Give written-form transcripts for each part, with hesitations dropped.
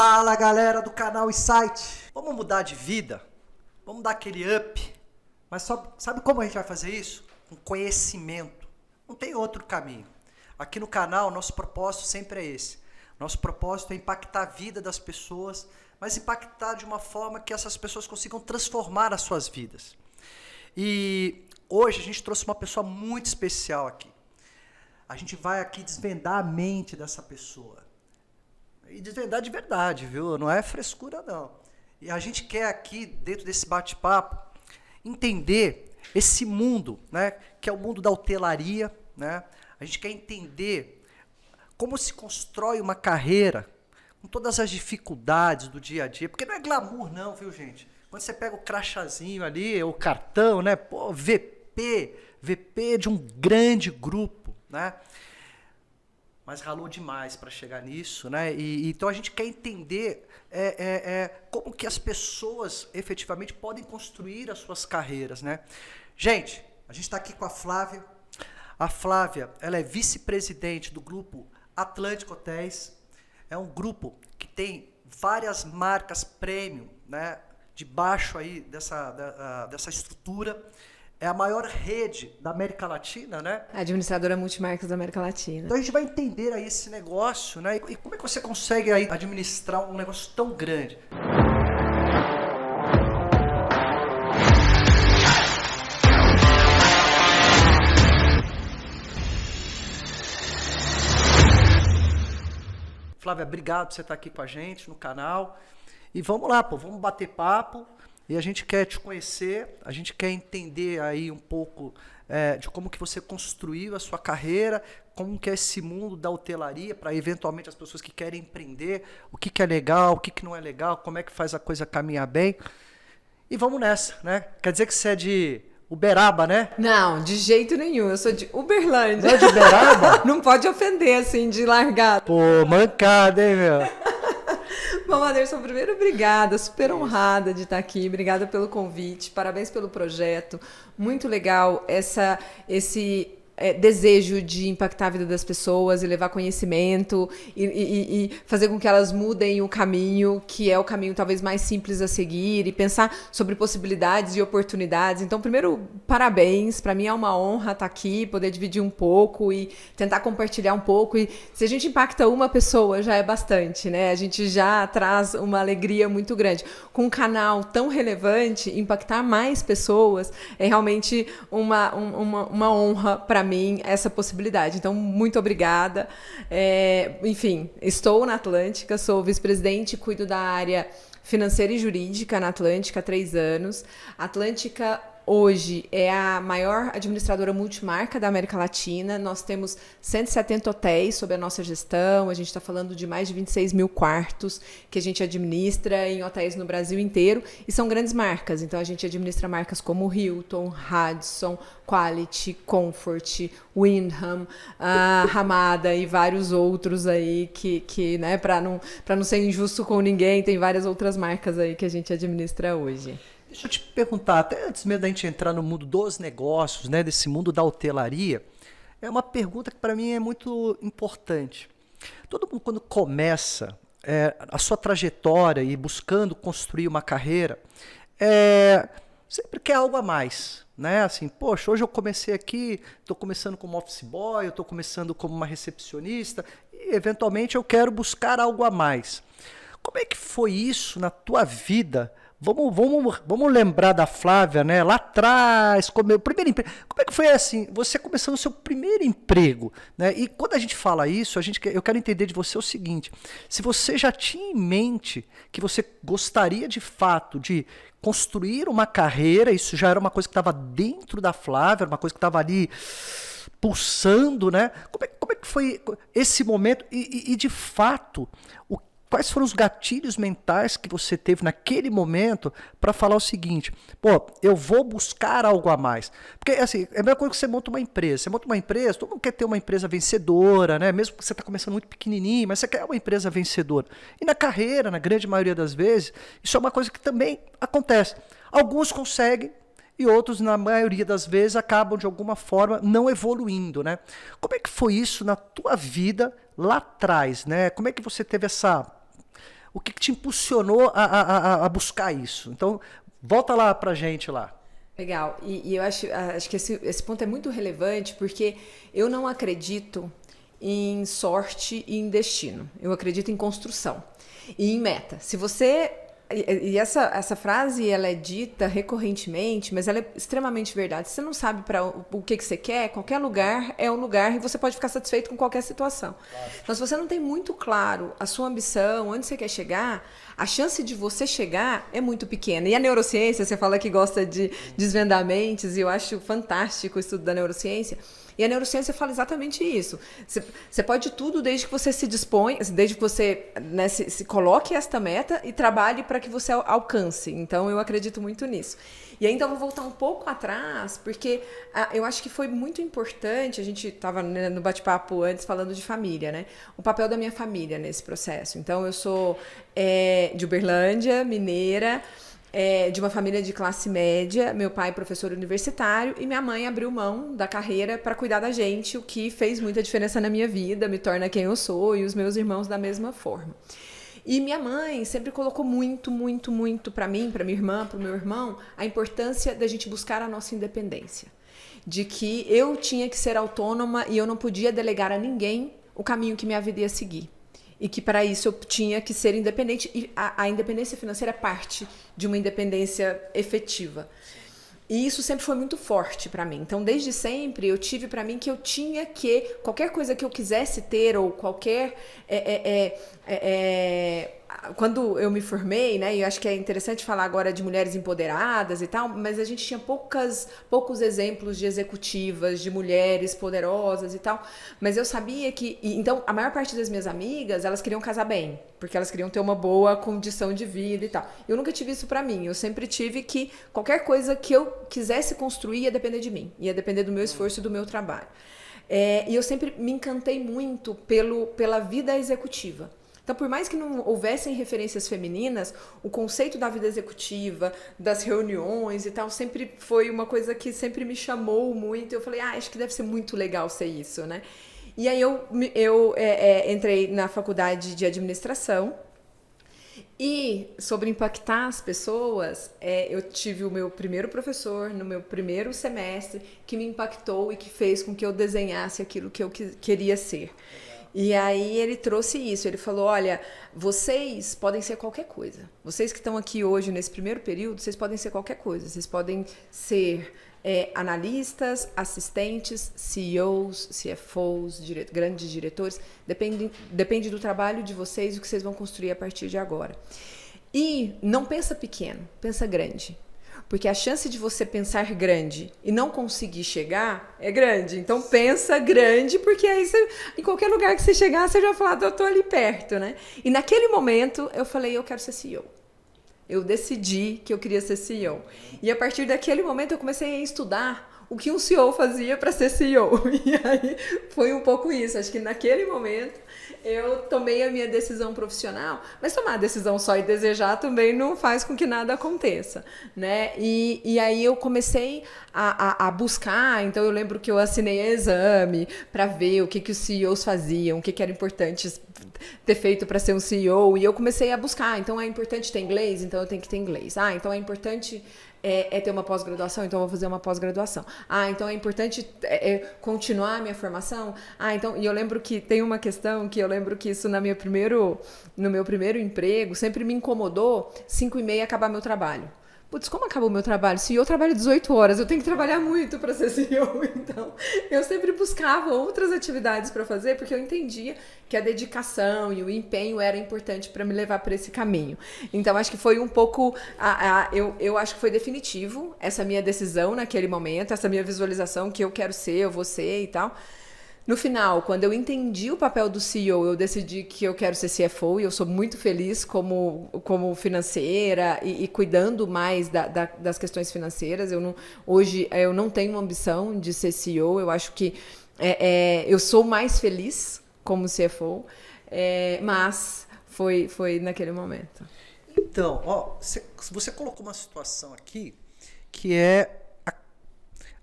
Fala galera do canal Insight, vamos mudar de vida, vamos dar aquele up, mas sabe como a gente vai fazer isso? Com conhecimento, não tem outro caminho. Aqui no canal nosso propósito sempre é esse, nosso propósito é impactar a vida das pessoas, mas impactar de uma forma que essas pessoas consigam transformar as suas vidas. E hoje a gente trouxe uma pessoa muito especial aqui, a gente vai aqui desvendar a mente dessa pessoa. E desvendar de verdade, viu? Não é frescura, não. E a gente quer aqui, dentro desse bate-papo, entender esse mundo, né? Que é o mundo da hotelaria, né? A gente quer entender como se constrói uma carreira com todas as dificuldades do dia a dia. Porque não é glamour, não, viu, gente? Quando você pega o crachazinho ali, o cartão, né? Pô, VP de um grande grupo, né? Mas ralou demais para chegar nisso, né? Então a gente quer entender como que as pessoas efetivamente podem construir as suas carreiras, né? Gente, a gente está aqui com a Flávia. A Flávia, ela é vice-presidente do grupo Atlântica Hotéis. É um grupo que tem várias marcas premium, né? Debaixo aí dessa estrutura. É a maior rede da América Latina, né? Administradora multimarcas da América Latina. Então a gente vai entender aí esse negócio, né? E como é que você consegue aí administrar um negócio tão grande? Flávia, obrigado por você estar aqui com a gente no canal. E vamos lá, pô, vamos bater papo. E a gente quer te conhecer, a gente quer entender aí um pouco de como que você construiu a sua carreira, como que é esse mundo da hotelaria, para eventualmente as pessoas que querem empreender, o que que é legal, o que que não é legal, como é que faz a coisa caminhar bem. E vamos nessa, né? Quer dizer que você é de Uberaba, né? Não, de jeito nenhum, eu sou de Uberlândia. Não é de Uberaba? Não pode ofender assim, de largada. Pô, mancada, hein, meu? Bom, Anderson, primeiro, obrigada, super honrada de estar aqui, obrigada pelo convite, parabéns pelo projeto, muito legal esse desejo de impactar a vida das pessoas e levar conhecimento e fazer com que elas mudem o caminho, que é o caminho talvez mais simples a seguir, e pensar sobre possibilidades e oportunidades. Então, primeiro, parabéns, para mim é uma honra estar aqui, poder dividir um pouco e tentar compartilhar um pouco, e se a gente impacta uma pessoa já é bastante, né? A gente já traz uma alegria muito grande. Com um canal tão relevante, impactar mais pessoas é realmente uma honra para mim essa possibilidade. Então, muito obrigada. Enfim, estou na Atlântica, sou vice-presidente, cuido da área financeira e jurídica na Atlântica há 3 anos. A Atlântica hoje é a maior administradora multimarca da América Latina. Nós temos 170 hotéis sob a nossa gestão. A gente está falando de mais de 26 mil quartos que a gente administra em hotéis no Brasil inteiro. E são grandes marcas. Então, a gente administra marcas como Hilton, Radisson, Quality, Comfort, Wyndham, Ramada e vários outros aí que né, para não ser injusto com ninguém, tem várias outras marcas aí que a gente administra hoje. Deixa eu te perguntar, até antes mesmo da gente entrar no mundo dos negócios, né, desse mundo da hotelaria, é uma pergunta que para mim é muito importante. Todo mundo quando começa a sua trajetória e buscando construir uma carreira, sempre quer algo a mais, né? Assim, poxa, hoje eu comecei aqui, estou começando como office boy, eu estou começando como uma recepcionista e eventualmente eu quero buscar algo a mais. Como é que foi isso na tua vida? Vamos lembrar da Flávia, né? Lá atrás, o primeiro emprego. Como é que foi assim? Você começando o seu primeiro emprego, né? E quando a gente fala isso, eu quero entender de você o seguinte: se você já tinha em mente que você gostaria de fato de construir uma carreira, isso já era uma coisa que estava dentro da Flávia, uma coisa que estava ali pulsando, né? Como é que foi esse momento? E de fato, quais foram os gatilhos mentais que você teve naquele momento para falar o seguinte: pô, eu vou buscar algo a mais? Porque assim, é a mesma coisa que você monta uma empresa. Você monta uma empresa, todo mundo quer ter uma empresa vencedora, né? Mesmo que você está começando muito pequenininho, mas você quer uma empresa vencedora. E na carreira, na grande maioria das vezes, isso é uma coisa que também acontece. Alguns conseguem e outros, na maioria das vezes, acabam de alguma forma não evoluindo, né? Como é que foi isso na tua vida lá atrás, né? Como é que você teve essa O que te impulsionou a buscar isso? Então, volta lá pra gente lá. Legal. E eu acho que esse ponto é muito relevante porque eu não acredito em sorte e em destino. Eu acredito em construção e em meta. Se você... E essa frase, ela é dita recorrentemente, mas ela é extremamente verdade. Se você não sabe para o que você quer, qualquer lugar é um lugar e você pode ficar satisfeito com qualquer situação. Então, se você não tem muito claro a sua ambição, onde você quer chegar, a chance de você chegar é muito pequena. E a neurociência, você fala que gosta de desvendamentos, e eu acho fantástico o estudo da neurociência. E a neurociência fala exatamente isso. Você pode tudo desde que você se dispõe, desde que você, né, se coloque esta meta e trabalhe para que você alcance. Então, eu acredito muito nisso. E ainda vou voltar um pouco atrás, porque eu acho que foi muito importante, a gente estava, né, no bate-papo antes falando de família, né? O papel da minha família nesse processo. Então, eu sou de Uberlândia, mineira, de uma família de classe média, meu pai professor universitário e minha mãe abriu mão da carreira para cuidar da gente, o que fez muita diferença na minha vida, me torna quem eu sou e os meus irmãos da mesma forma. E minha mãe sempre colocou muito, muito, muito para mim, para minha irmã, para o meu irmão, a importância da gente buscar a nossa independência. De que eu tinha que ser autônoma e eu não podia delegar a ninguém o caminho que minha vida ia seguir. E que para isso eu tinha que ser independente, e a independência financeira é parte de uma independência efetiva. E isso sempre foi muito forte para mim. Então, desde sempre, eu tive para mim que eu tinha que, qualquer coisa que eu quisesse ter, ou qualquer... quando eu me formei, né, e eu acho que é interessante falar agora de mulheres empoderadas e tal, mas a gente tinha poucos exemplos de executivas, de mulheres poderosas e tal, mas eu sabia que... Então, a maior parte das minhas amigas, elas queriam casar bem, porque elas queriam ter uma boa condição de vida e tal. Eu nunca tive isso pra mim, eu sempre tive que qualquer coisa que eu quisesse construir ia depender de mim, ia depender do meu esforço e do meu trabalho. E eu sempre me encantei muito pela vida executiva. Então, por mais que não houvessem referências femininas, o conceito da vida executiva, das reuniões e tal, sempre foi uma coisa que sempre me chamou muito. Eu falei, acho que deve ser muito legal ser isso, né? E aí eu entrei na faculdade de administração. E sobre impactar as pessoas, eu tive o meu primeiro professor no meu primeiro semestre que me impactou e que fez com que eu desenhasse aquilo que eu queria ser. E aí ele trouxe isso, ele falou, olha, vocês podem ser qualquer coisa. Vocês que estão aqui hoje nesse primeiro período, vocês podem ser qualquer coisa. Vocês podem ser analistas, assistentes, CEOs, CFOs, grandes diretores. Depende do trabalho de vocês e o que vocês vão construir a partir de agora. E não pensa pequeno, pensa grande. Porque a chance de você pensar grande e não conseguir chegar é grande. Então, pensa grande, porque aí em qualquer lugar que você chegar, você já fala, eu tô ali perto, né? E naquele momento, eu falei, eu quero ser CEO. Eu decidi que eu queria ser CEO. E a partir daquele momento, eu comecei a estudar o que um CEO fazia para ser CEO. E aí, foi um pouco isso. Acho que naquele momento, eu tomei a minha decisão profissional, mas tomar a decisão só e desejar também não faz com que nada aconteça, né? E aí eu comecei a buscar, então eu lembro que eu assinei exame para ver o que os CEOs faziam, o que era importante ter feito para ser um CEO, e eu comecei a buscar, então é importante ter inglês, então eu tenho que ter inglês. Então é importante ter uma pós-graduação, então eu vou fazer uma pós-graduação. Então é importante continuar a minha formação. Então, e eu lembro que tem uma questão que eu lembro que isso no meu primeiro emprego sempre me incomodou, 5h30 acabar meu trabalho. Putz, como acabou o meu trabalho? Se eu trabalho 18 horas, eu tenho que trabalhar muito para ser CEO. Então, eu sempre buscava outras atividades para fazer, porque eu entendia que a dedicação e o empenho era importante para me levar para esse caminho. Então, acho que foi um pouco... eu acho que foi definitivo essa minha decisão naquele momento, essa minha visualização que eu quero ser, eu vou ser e tal. No final, quando eu entendi o papel do CEO, eu decidi que eu quero ser CFO e eu sou muito feliz como financeira e cuidando mais das questões financeiras. Hoje eu não tenho ambição de ser CEO, eu acho que eu sou mais feliz como CFO, mas foi naquele momento. Então, você colocou uma situação aqui que é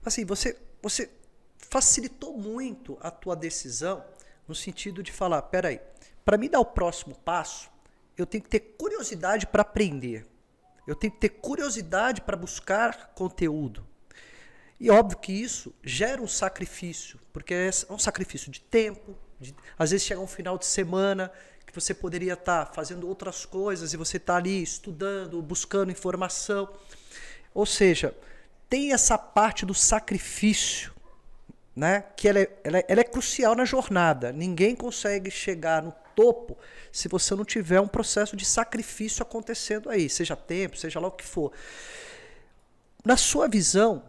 assim, você facilitou muito a tua decisão no sentido de falar, peraí, para mim dar o próximo passo, eu tenho que ter curiosidade para aprender. Eu tenho que ter curiosidade para buscar conteúdo. E óbvio que isso gera um sacrifício, porque é um sacrifício de tempo, às vezes chega um final de semana que você poderia estar fazendo outras coisas e você está ali estudando, buscando informação. Ou seja, tem essa parte do sacrifício, né, que ela é crucial na jornada. Ninguém consegue chegar no topo se você não tiver um processo de sacrifício acontecendo aí, seja tempo, seja lá o que for. Na sua visão,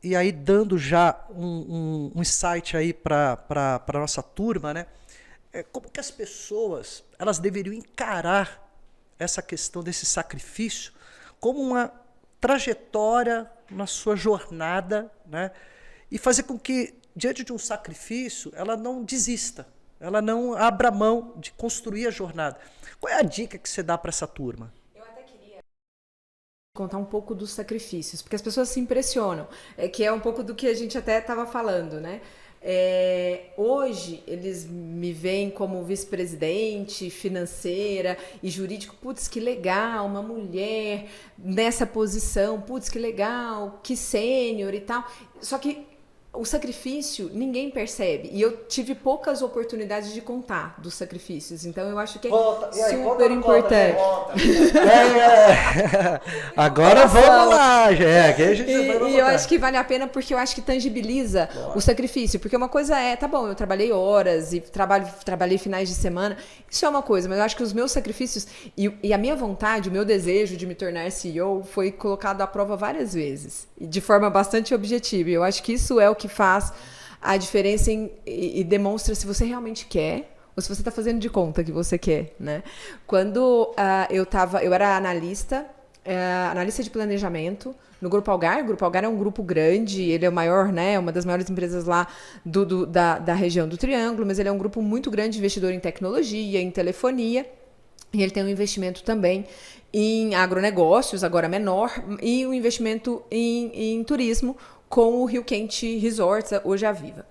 e aí dando já um insight aí para a nossa turma, né, como que as pessoas elas deveriam encarar essa questão desse sacrifício como uma trajetória na sua jornada, né, e fazer com que, diante de um sacrifício, ela não desista, ela não abra mão de construir a jornada. Qual é a dica que você dá para essa turma? Eu até queria contar um pouco dos sacrifícios, porque as pessoas se impressionam, que é um pouco do que a gente até estava falando, né? Hoje eles me veem como vice-presidente financeira e jurídico, putz, que legal, uma mulher nessa posição, putz, que legal, que sênior e tal. Só que o sacrifício ninguém percebe. E eu tive poucas oportunidades de contar dos sacrifícios. Então eu acho que é super importante. Agora vamos lá. E eu acho que vale a pena porque eu acho que tangibiliza o sacrifício. Porque uma coisa tá bom, eu trabalhei horas e trabalhei finais de semana. Isso é uma coisa, mas eu acho que os meus sacrifícios e a minha vontade, o meu desejo de me tornar CEO foi colocado à prova várias vezes. E de forma bastante objetiva. E eu acho que isso é o que faz a diferença e demonstra se você realmente quer ou se você está fazendo de conta que você quer, né? Quando eu era analista de planejamento no Grupo Algar. O Grupo Algar é um grupo grande, ele é o maior, né? Uma das maiores empresas lá da região do Triângulo, mas ele é um grupo muito grande, investidor em tecnologia, em telefonia, e ele tem um investimento também em agronegócios, agora menor, e um investimento em turismo, com o Rio Quente Resorts, hoje a Viva.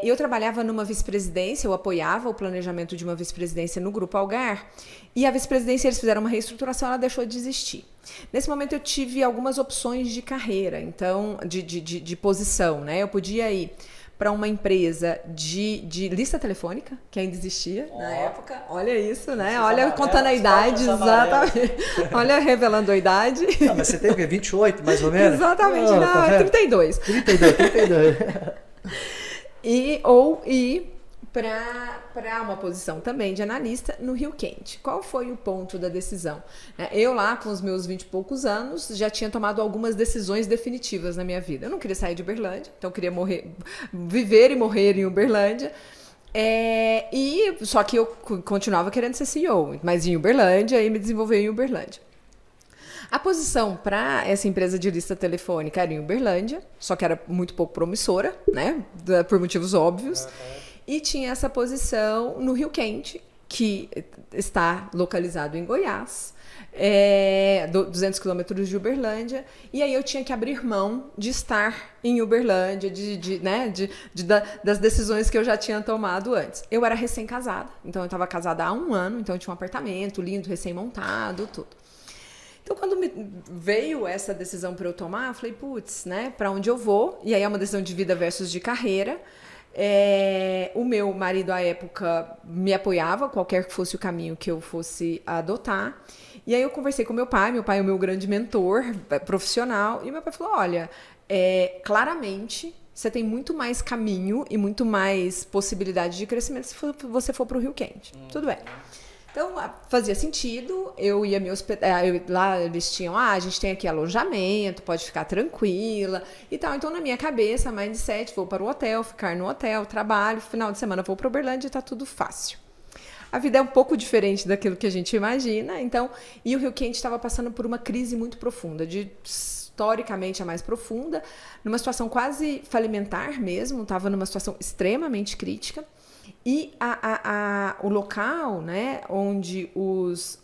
Eu trabalhava numa vice-presidência, eu apoiava o planejamento de uma vice-presidência no Grupo Algar, e a vice-presidência, eles fizeram uma reestruturação, ela deixou de existir. Nesse momento eu tive algumas opções de carreira, então, de posição, né? Eu podia ir para uma empresa de lista telefônica, que ainda existia na época. Olha isso, né? Olha, contando a idade, exatamente. Olha, revelando a idade. Não, mas você tem o quê? 28, mais ou menos? Exatamente, não, 32. 32. Ou ir para uma posição também de analista no Rio Quente. Qual foi o ponto da decisão? Eu lá, com os meus 20 e poucos anos, já tinha tomado algumas decisões definitivas na minha vida. Eu não queria sair de Uberlândia, então eu queria viver e morrer em Uberlândia. Só que eu continuava querendo ser CEO, mas em Uberlândia, e me desenvolver em Uberlândia. A posição para essa empresa de lista telefônica era em Uberlândia, só que era muito pouco promissora, né? Por motivos óbvios. E tinha essa posição no Rio Quente, que está localizado em Goiás, 200 quilômetros de Uberlândia, e aí eu tinha que abrir mão de estar em Uberlândia, das decisões que eu já tinha tomado antes. Eu era recém-casada, então eu estava casada há 1 ano, então eu tinha um apartamento lindo, recém-montado, tudo. Então, quando veio essa decisão para eu tomar, eu falei, putz, né, para onde eu vou? E aí é uma decisão de vida versus de carreira. O meu marido, à época, me apoiava, qualquer que fosse o caminho que eu fosse adotar. E aí eu conversei com meu pai é o meu grande mentor profissional, e meu pai falou, olha, claramente você tem muito mais caminho e muito mais possibilidade de crescimento se você for para o Rio Quente. Tudo bem. Então, fazia sentido, eu ia me hospedar, lá eles tinham, a gente tem aqui alojamento, pode ficar tranquila e tal. Então, na minha cabeça, mindset, vou para o hotel, ficar no hotel, trabalho, final de semana vou para Uberlândia e tá tudo fácil. A vida é um pouco diferente daquilo que a gente imagina, então, e o Rio Quente estava passando por uma crise muito profunda, historicamente a mais profunda, numa situação quase falimentar mesmo, estava numa situação extremamente crítica. E o local, né, onde os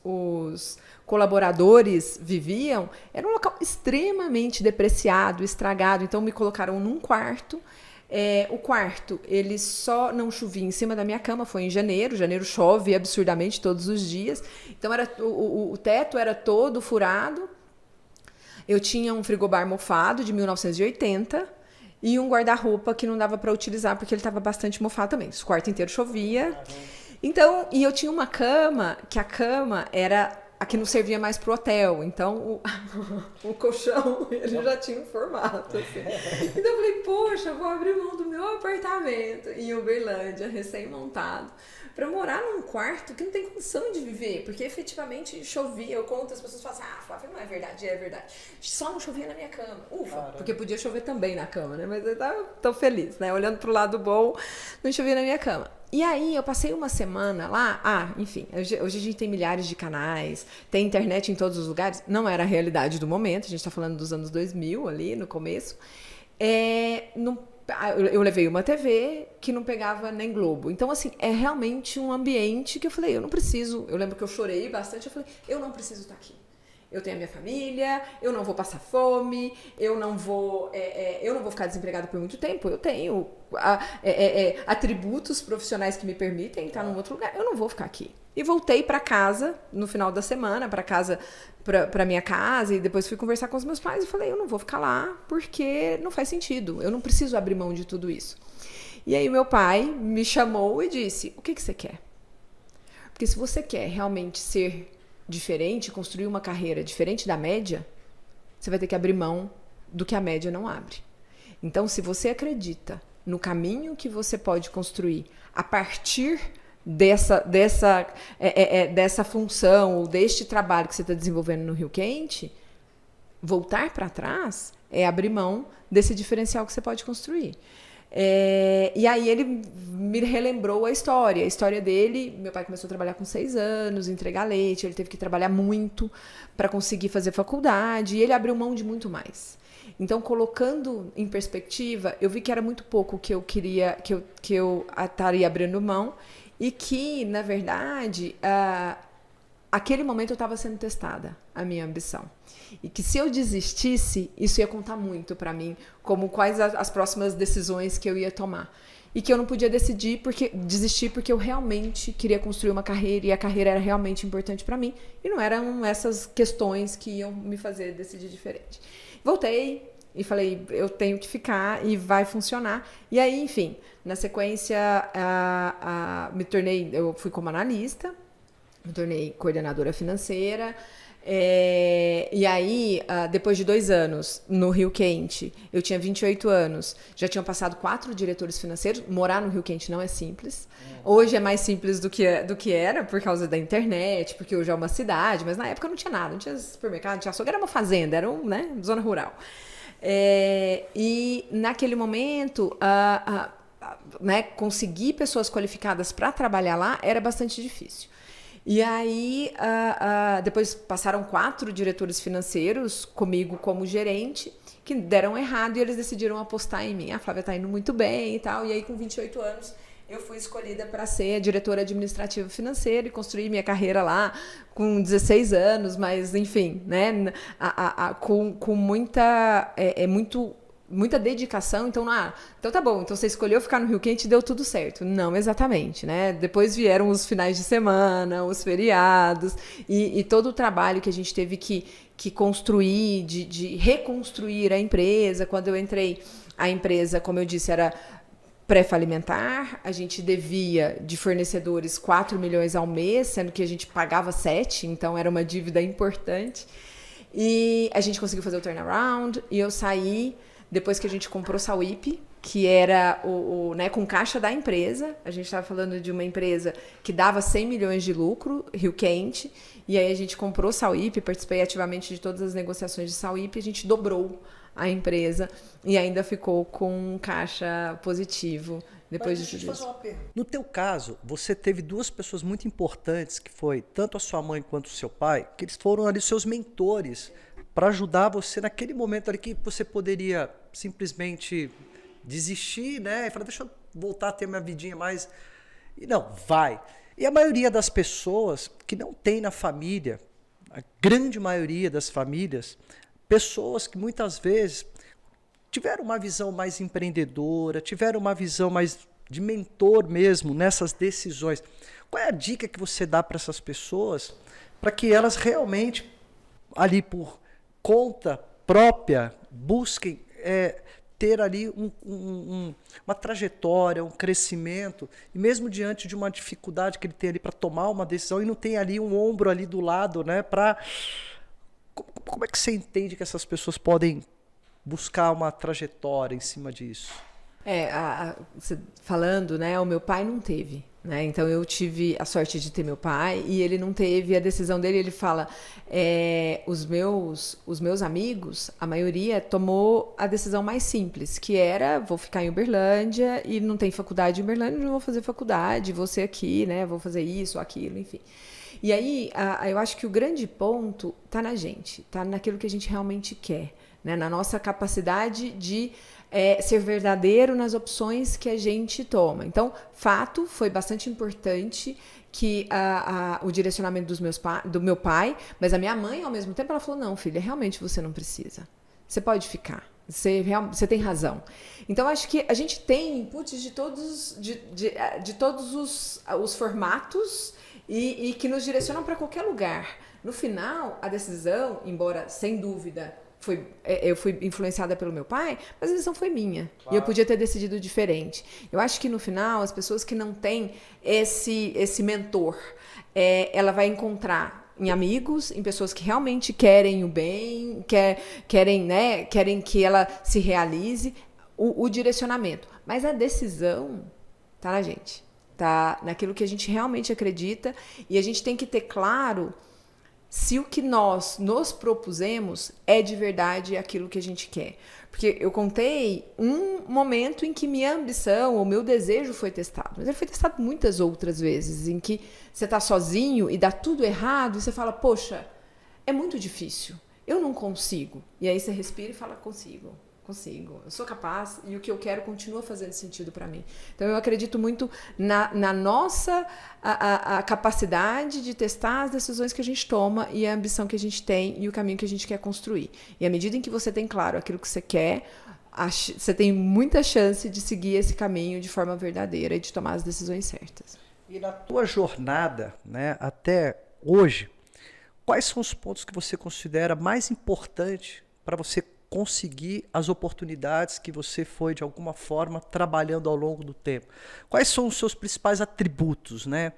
colaboradores viviam era um local extremamente depreciado, estragado. Então, me colocaram num quarto O quarto, ele só não chovia em cima da minha cama, foi em janeiro. Janeiro chove absurdamente todos os dias. Então o teto era todo furado. Eu tinha um frigobar mofado de 1980 e um guarda-roupa que não dava para utilizar porque ele estava bastante mofado também. O quarto inteiro chovia. Então, e eu tinha uma cama, que a cama era a que não servia mais pro hotel. Então, o colchão, ele já tinha um formato, assim. Então, eu falei, poxa, vou abrir mão do meu apartamento em Uberlândia, recém-montado, para morar num quarto que não tem condição de viver, porque efetivamente chovia. Eu conto, as pessoas falam assim, Flávia, não é verdade, é verdade. Só não chovia na minha cama. Ufa, porque podia chover também na cama, né? Mas eu tava tão feliz, né? Olhando pro lado bom, não chovia na minha cama. E aí, eu passei uma semana lá, enfim, hoje a gente tem milhares de canais, tem internet em todos os lugares, não era a realidade do momento, a gente tá falando dos anos 2000 ali, no começo. Eu levei uma TV que não pegava nem Globo. Então, assim, é realmente um ambiente que eu falei, eu não preciso, eu lembro que eu chorei bastante, eu falei, eu não preciso estar aqui. Eu tenho a minha família, eu não vou passar fome, eu não vou ficar desempregada por muito tempo, eu tenho atributos profissionais que me permitem estar num outro lugar, eu não vou ficar aqui. E voltei para casa no final da semana, para minha casa, e depois fui conversar com os meus pais e falei, eu não vou ficar lá porque não faz sentido, eu não preciso abrir mão de tudo isso. E aí meu pai me chamou e disse, o que você quer? Porque se você quer realmente ser diferente, construir uma carreira diferente da média, você vai ter que abrir mão do que a média não abre. Então, se você acredita no caminho que você pode construir a partir dessa função ou deste trabalho que você está desenvolvendo no Rio Quente, voltar para trás é abrir mão desse diferencial que você pode construir. E aí ele me relembrou a história dele. Meu pai começou a trabalhar com 6 anos, entregar leite, ele teve que trabalhar muito para conseguir fazer faculdade, e ele abriu mão de muito mais. Então, colocando em perspectiva, eu vi que era muito pouco que eu queria, que eu estaria abrindo mão, e que, na verdade, aquele momento eu estava sendo testada, a minha ambição. E que se eu desistisse, isso ia contar muito para mim, como quais as próximas decisões que eu ia tomar. E que eu não podia desistir porque eu realmente queria construir uma carreira, e a carreira era realmente importante para mim. E não eram essas questões que iam me fazer decidir diferente. Voltei e falei, eu tenho que ficar e vai funcionar. E aí, enfim, na sequência, eu fui como analista, me tornei coordenadora financeira. E aí, depois de 2 anos no Rio Quente, eu tinha 28 anos, já tinham passado 4 diretores financeiros. Morar no Rio Quente não é simples. Hoje é mais simples do que era, por causa da internet, porque hoje é uma cidade, mas na época não tinha nada, não tinha supermercado, não tinha açougue, era uma fazenda, era zona rural. E naquele momento, conseguir pessoas qualificadas para trabalhar lá era bastante difícil. E aí, depois passaram 4 diretores financeiros comigo como gerente, que deram errado, e eles decidiram apostar em mim. A Flávia está indo muito bem e tal. E aí, com 28 anos, eu fui escolhida para ser a diretora administrativa financeira e construir minha carreira lá com 16 anos, mas, enfim, né, com muita dedicação. Então, então tá bom, então você escolheu ficar no Rio Quente e deu tudo certo. Não exatamente, né? Depois vieram os finais de semana, os feriados, e todo o trabalho que a gente teve que construir, de reconstruir a empresa. Quando eu entrei, a empresa, como eu disse, era pré-falimentar, a gente devia de fornecedores 4 milhões ao mês, sendo que a gente pagava 7, então era uma dívida importante. E a gente conseguiu fazer o turnaround, e eu saí depois que a gente comprou o Sauípe, que era com caixa da empresa. A gente estava falando de uma empresa que dava 100 milhões de lucro, Rio Quente, e aí a gente comprou o Sauípe, participei ativamente de todas as negociações de Sauípe, a gente dobrou a empresa e ainda ficou com um caixa positivo depois de tudo isso. No teu caso, você teve 2 pessoas muito importantes, que foi tanto a sua mãe quanto o seu pai, que eles foram ali seus mentores para ajudar você naquele momento ali que você poderia simplesmente desistir, né? E falar, deixa eu voltar a ter minha vidinha mais. E não, vai. E a maioria das pessoas que não tem na família, a grande maioria das famílias, pessoas que muitas vezes tiveram uma visão mais empreendedora, tiveram uma visão mais de mentor mesmo nessas decisões. Qual é a dica que você dá para essas pessoas para que elas realmente, ali por conta própria, busquem ter ali uma trajetória, um crescimento, e mesmo diante de uma dificuldade que ele tem ali para tomar uma decisão e não tem ali um ombro ali do lado, né, para... Como é que você entende que essas pessoas podem buscar uma trajetória em cima disso? Falando, né, o meu pai não teve, né, então eu tive a sorte de ter meu pai e ele não teve a decisão dele. Ele fala, os meus amigos, a maioria tomou a decisão mais simples, que era, vou ficar em Uberlândia e não tem faculdade em Uberlândia, não vou fazer faculdade, vou ser aqui, né, vou fazer isso, aquilo, enfim. E aí, eu acho que o grande ponto está na gente, está naquilo que a gente realmente quer, né? Na nossa capacidade de ser verdadeiro nas opções que a gente toma. Então, fato, foi bastante importante que o direcionamento do meu pai, mas a minha mãe, ao mesmo tempo, ela falou, não, filha, realmente você não precisa. Você pode ficar. Você tem razão. Então, acho que a gente tem inputs de todos os formatos e que nos direcionam para qualquer lugar. No final, a decisão, embora sem dúvida eu fui influenciada pelo meu pai, mas a decisão foi minha. Claro. E eu podia ter decidido diferente. Eu acho que no final, as pessoas que não têm esse mentor, ela vai encontrar em amigos, em pessoas que realmente querem o bem, querem que ela se realize, o direcionamento. Mas a decisão tá na gente. Tá naquilo que a gente realmente acredita, e a gente tem que ter claro se o que nós nos propusemos é de verdade aquilo que a gente quer. Porque eu contei um momento em que minha ambição ou meu desejo foi testado, mas ele foi testado muitas outras vezes, em que você está sozinho e dá tudo errado e você fala, poxa, é muito difícil, eu não consigo. E aí você respira e fala, consigo, eu sou capaz e o que eu quero continua fazendo sentido para mim. Então eu acredito muito na nossa a capacidade de testar as decisões que a gente toma e a ambição que a gente tem e o caminho que a gente quer construir. E à medida em que você tem claro aquilo que você quer, você tem muita chance de seguir esse caminho de forma verdadeira e de tomar as decisões certas. E na tua jornada, né, até hoje, quais são os pontos que você considera mais importantes para você conseguir as oportunidades que você foi, de alguma forma, trabalhando ao longo do tempo? Quais são os seus principais atributos, né?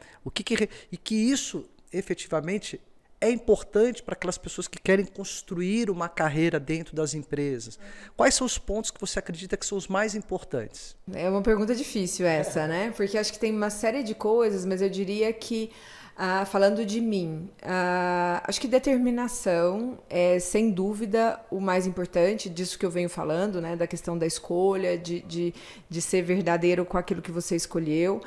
E que isso, efetivamente, é importante para aquelas pessoas que querem construir uma carreira dentro das empresas. Quais são os pontos que você acredita que são os mais importantes? É uma pergunta difícil essa, né? Porque acho que tem uma série de coisas, mas eu diria que falando de mim, acho que determinação é, sem dúvida, o mais importante disso que eu venho falando, né, da questão da escolha, de ser verdadeiro com aquilo que você escolheu.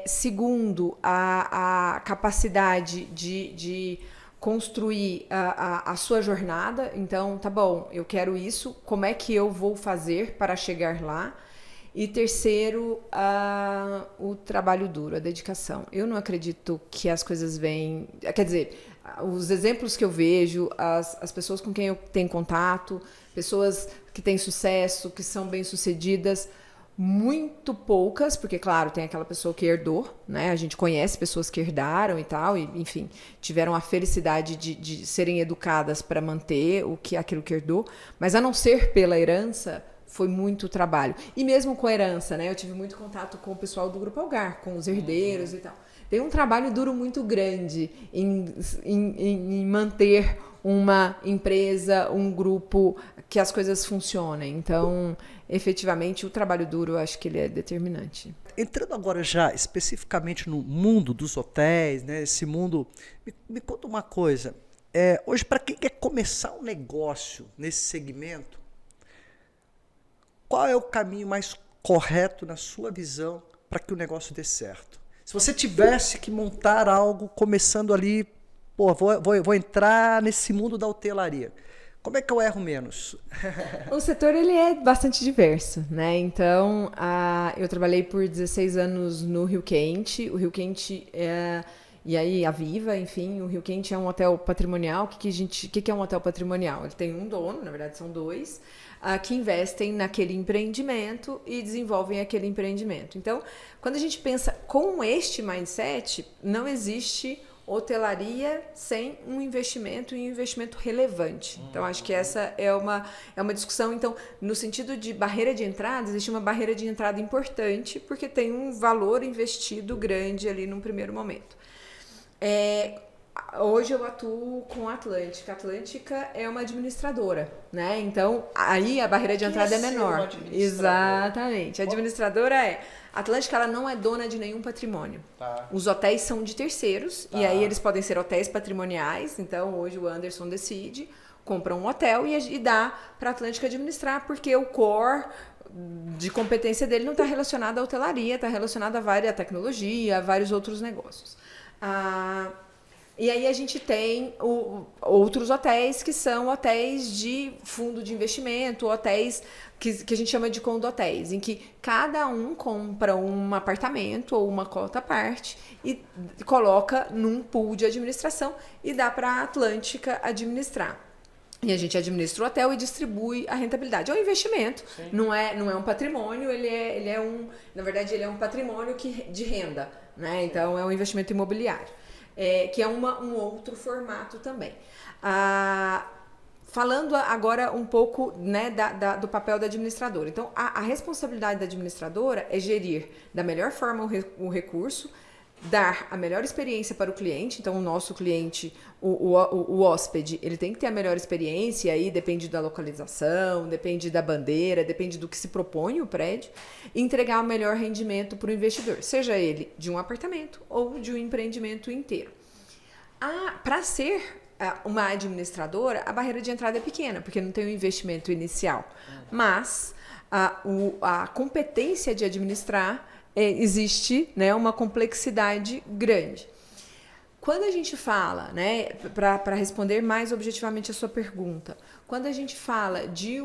Segundo, a capacidade de construir a sua jornada. Então, tá bom, eu quero isso, como é que eu vou fazer para chegar lá? E terceiro, o trabalho duro, a dedicação. Eu não acredito que as coisas vêm... Quer dizer, os exemplos que eu vejo, as pessoas com quem eu tenho contato, pessoas que têm sucesso, que são bem-sucedidas, muito poucas, porque, claro, tem aquela pessoa que herdou, né? A gente conhece pessoas que herdaram e tal, e, enfim, tiveram a felicidade de serem educadas para manter aquilo que herdou, mas a não ser pela herança... Foi muito trabalho. E mesmo com a herança, né? Eu tive muito contato com o pessoal do Grupo Algar, com os herdeiros e tal. Tem um trabalho duro muito grande em manter uma empresa, um grupo, que as coisas funcionem. Então, efetivamente, o trabalho duro, eu acho que ele é determinante. Entrando agora já especificamente no mundo dos hotéis, né? Esse mundo... Me conta uma coisa. Hoje, para quem quer começar um negócio nesse segmento, qual é o caminho mais correto, na sua visão, para que o negócio dê certo? Se você tivesse que montar algo começando ali, vou entrar nesse mundo da hotelaria, como é que eu erro menos? O setor ele é bastante diverso, né? Então, eu trabalhei por 16 anos no Rio Quente. O Rio Quente E aí a Viva, enfim, o Rio Quente é um hotel patrimonial. O que é um hotel patrimonial? Ele tem um dono, na verdade são dois, que investem naquele empreendimento e desenvolvem aquele empreendimento. Então, quando a gente pensa com este mindset, não existe hotelaria sem um investimento e um investimento relevante. Então, acho que essa é uma discussão. Então, no sentido de barreira de entrada, existe uma barreira de entrada importante, porque tem um valor investido grande ali num primeiro momento. Hoje eu atuo com a Atlântica. A Atlântica é uma administradora, né? Então, aí a barreira de entrada é menor. Exatamente. A administradora a Atlântica, ela não é dona de nenhum patrimônio. Tá. Os hotéis são de terceiros, e aí eles podem ser hotéis patrimoniais. Então, hoje o Anderson decide, compra um hotel e dá para a Atlântica administrar, porque o core de competência dele não está relacionado à hotelaria, está relacionado a várias tecnologia, a vários outros negócios. E aí a gente tem outros hotéis que são hotéis de fundo de investimento, hotéis que a gente chama de condotéis, em que cada um compra um apartamento ou uma cota à parte e coloca num pool de administração e dá para a Atlântica administrar. E a gente administra o hotel e distribui a rentabilidade. É um investimento, não é um patrimônio, na verdade ele é um patrimônio de renda, né? Então é um investimento imobiliário. Que é um outro formato também. Falando agora um pouco, né, do papel da administradora. Então, a responsabilidade da administradora é gerir da melhor forma o recurso, dar a melhor experiência para o cliente. Então, o nosso cliente, o hóspede, ele tem que ter a melhor experiência, aí depende da localização, depende da bandeira, depende do que se propõe o prédio, e entregar o melhor rendimento para o investidor, seja ele de um apartamento ou de um empreendimento inteiro. Para ser uma administradora, a barreira de entrada é pequena, porque não tem um investimento inicial. Mas a competência de administrar existe, né, uma complexidade grande. Quando a gente fala, né, para responder mais objetivamente a sua pergunta, quando a gente fala de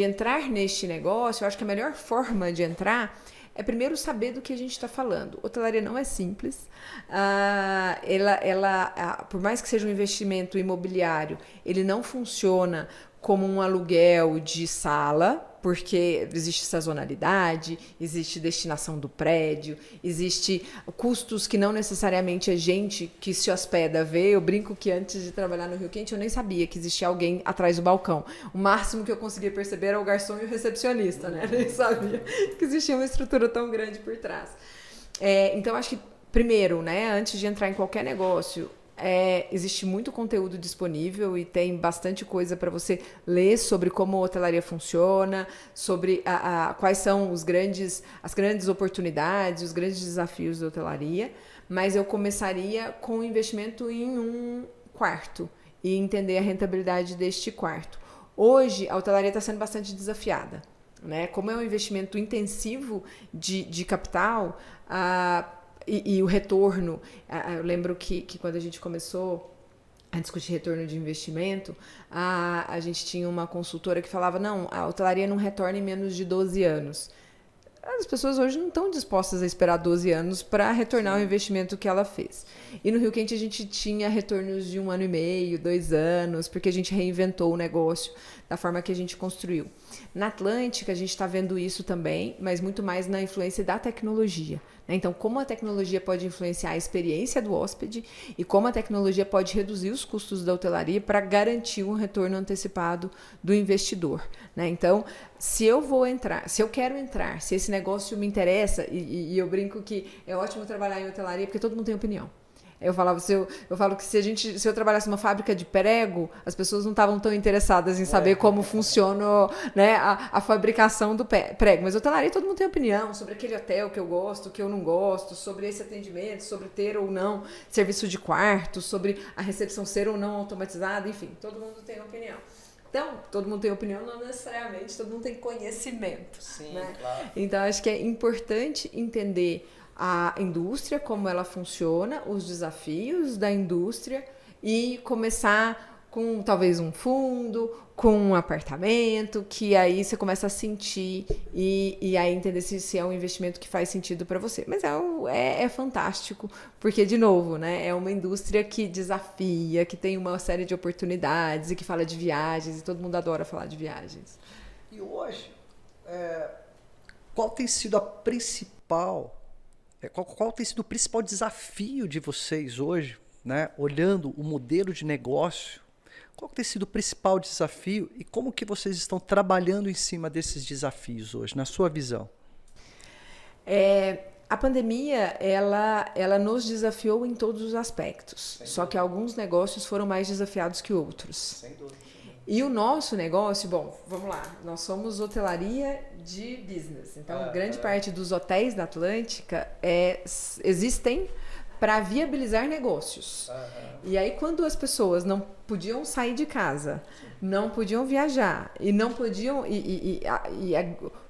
entrar neste negócio, eu acho que a melhor forma de entrar é primeiro saber do que a gente está falando. Hotelaria não é simples. Por mais que seja um investimento imobiliário, ele não funciona como um aluguel de sala, porque existe sazonalidade, existe destinação do prédio, existe custos que não necessariamente a gente que se hospeda vê. Eu brinco que antes de trabalhar no Rio Quente eu nem sabia que existia alguém atrás do balcão. O máximo que eu conseguia perceber era o garçom e o recepcionista, né? Nem sabia que existia uma estrutura tão grande por trás. Então, acho que, primeiro, né, antes de entrar em qualquer negócio, existe muito conteúdo disponível e tem bastante coisa para você ler sobre como a hotelaria funciona, sobre quais são as grandes oportunidades, os grandes desafios da hotelaria. Mas eu começaria com o investimento em um quarto e entender a rentabilidade deste quarto. Hoje, a hotelaria está sendo bastante desafiada, né? Como é um investimento intensivo de capital, e o retorno, eu lembro que quando a gente começou a discutir retorno de investimento, a gente tinha uma consultora que falava, não, a hotelaria não retorna em menos de 12 anos. As pessoas hoje não estão dispostas a esperar 12 anos para retornar o investimento que ela fez. E no Rio Quente a gente tinha retornos de 1 ano e meio, 2 anos, porque a gente reinventou o negócio da forma que a gente construiu. Na Atlântica a gente está vendo isso também, mas muito mais na influência da tecnologia. Então, como a tecnologia pode influenciar a experiência do hóspede e como a tecnologia pode reduzir os custos da hotelaria para garantir um retorno antecipado do investidor. Então, se eu quero entrar, se esse negócio me interessa, e eu brinco que é ótimo trabalhar em hotelaria porque todo mundo tem opinião. Eu falo que se eu trabalhasse numa fábrica de prego, as pessoas não estavam tão interessadas em saber como funciona, né, a fabricação do prego. Mas hotelaria, todo mundo tem opinião sobre aquele hotel que eu gosto, que eu não gosto, sobre esse atendimento, sobre ter ou não serviço de quarto, sobre a recepção ser ou não automatizada, enfim, todo mundo tem opinião. Então, todo mundo tem opinião, não necessariamente todo mundo tem conhecimento. Sim, né? Claro. Então, acho que é importante entender a indústria, como ela funciona, os desafios da indústria e começar com talvez um fundo, com um apartamento, que aí você começa a sentir e aí entender se é um investimento que faz sentido para você. Mas é fantástico, porque, de novo, né, é uma indústria que desafia, que tem uma série de oportunidades e que fala de viagens, e todo mundo adora falar de viagens. E hoje, qual tem sido a principal, qual tem sido o principal desafio de vocês hoje, né, olhando o modelo de negócio? Qual tem sido o principal desafio e como que vocês estão trabalhando em cima desses desafios hoje, na sua visão? A pandemia, ela nos desafiou em todos os aspectos. Só que alguns negócios foram mais desafiados que outros. Sem dúvida. E o nosso negócio, bom, vamos lá, nós somos hotelaria de business. Então, grande parte dos hotéis da Atlântica existem para viabilizar negócios. E aí, quando as pessoas não podiam sair de casa, não podiam viajar e não podiam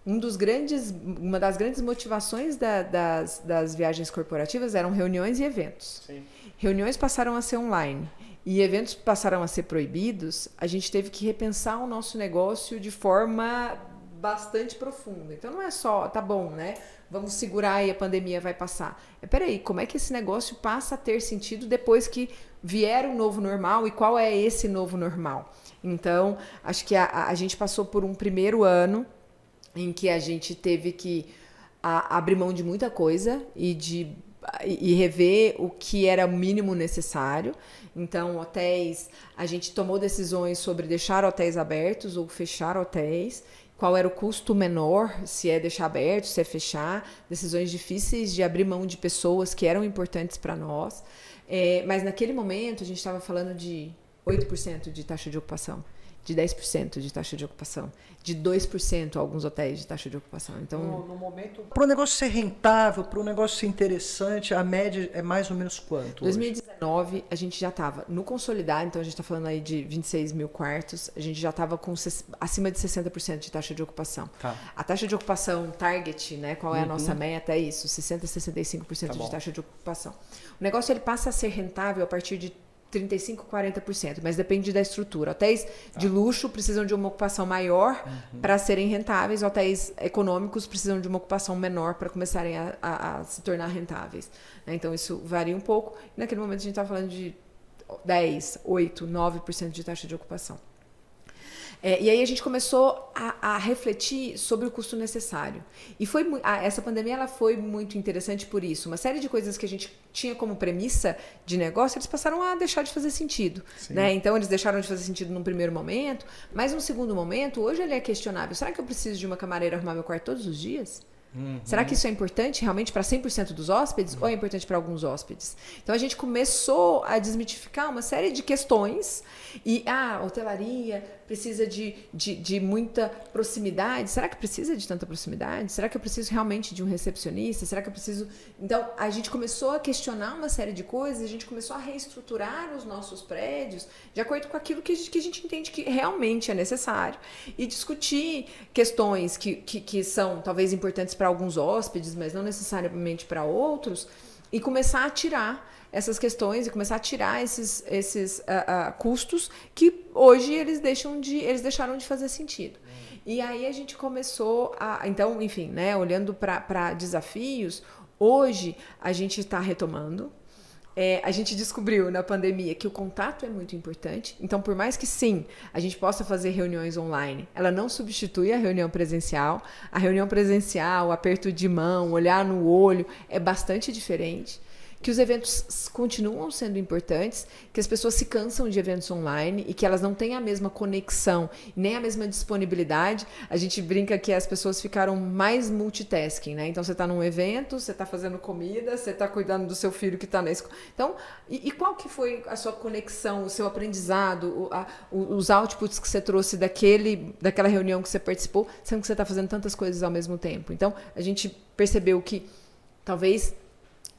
uma das grandes motivações das viagens corporativas eram reuniões e eventos. Sim. Reuniões passaram a ser online e eventos passaram a ser proibidos. A gente teve que repensar o nosso negócio de forma bastante profunda. Então não é só, tá bom, né? Vamos segurar e a pandemia vai passar. Peraí, como é que esse negócio passa a ter sentido depois que vier um novo normal e qual é esse novo normal? Então, acho que a gente passou por um primeiro ano em que a gente teve que abrir mão de muita coisa e rever o que era o mínimo necessário. Então, hotéis, a gente tomou decisões sobre deixar hotéis abertos ou fechar hotéis. Qual era o custo menor, se é deixar aberto, se é fechar. Decisões difíceis de abrir mão de pessoas que eram importantes para nós. Mas naquele momento a gente estava falando de 8% de taxa de ocupação, de 10% de taxa de ocupação, de 2% alguns hotéis de taxa de ocupação. Então, no momento, para o negócio ser rentável, para o negócio ser interessante, a média é mais ou menos quanto? 2019 hoje? A gente já estava no consolidado, então a gente está falando aí de 26 mil quartos, a gente já estava com acima de 60% de taxa de ocupação. Tá. A taxa de ocupação target, né, qual é a nossa meta, é isso, 60% a 65% de taxa de ocupação. O negócio ele passa a ser rentável a partir de 35%, 40%, mas depende da estrutura. Hotéis de luxo precisam de uma ocupação maior para serem rentáveis, hotéis econômicos precisam de uma ocupação menor para começarem a se tornar rentáveis. Então, isso varia um pouco. E naquele momento, a gente estava falando de 10%, 8%, 9% de taxa de ocupação. E aí a gente começou a refletir sobre o custo necessário. E essa pandemia ela foi muito interessante por isso. Uma série de coisas que a gente tinha como premissa de negócio, eles passaram a deixar de fazer sentido. Né? Então, eles deixaram de fazer sentido num primeiro momento, mas num segundo momento, hoje ele é questionável. Será que eu preciso de uma camareira arrumar meu quarto todos os dias? Será que isso é importante realmente para 100% dos hóspedes ou é importante para alguns hóspedes? Então a gente começou a desmitificar uma série de questões e a hotelaria precisa de muita proximidade. Será que precisa de tanta proximidade? Será que eu preciso realmente de um recepcionista? Será que eu preciso... Então a gente começou a questionar uma série de coisas, a gente começou a reestruturar os nossos prédios de acordo com aquilo que a gente entende que realmente é necessário e discutir questões que são talvez importantes para alguns hóspedes, mas não necessariamente para outros, e começar a tirar essas questões e começar a tirar esses custos que hoje eles deixaram de fazer sentido. E aí a gente começou então, enfim, né, olhando para desafios, hoje a gente está retomando. A gente descobriu na pandemia que o contato é muito importante. Então, por mais que sim, a gente possa fazer reuniões online, ela não substitui a reunião presencial. A reunião presencial, o aperto de mão, olhar no olho, é bastante diferente. Que os eventos continuam sendo importantes, que as pessoas se cansam de eventos online e que elas não têm a mesma conexão, nem a mesma disponibilidade. A gente brinca que as pessoas ficaram mais multitasking, né? Então, você está num evento, você está fazendo comida, você está cuidando do seu filho que está na escola. Então, e qual que foi a sua conexão, o seu aprendizado, os outputs que você trouxe daquela reunião que você participou, sendo que você está fazendo tantas coisas ao mesmo tempo? Então, a gente percebeu que talvez...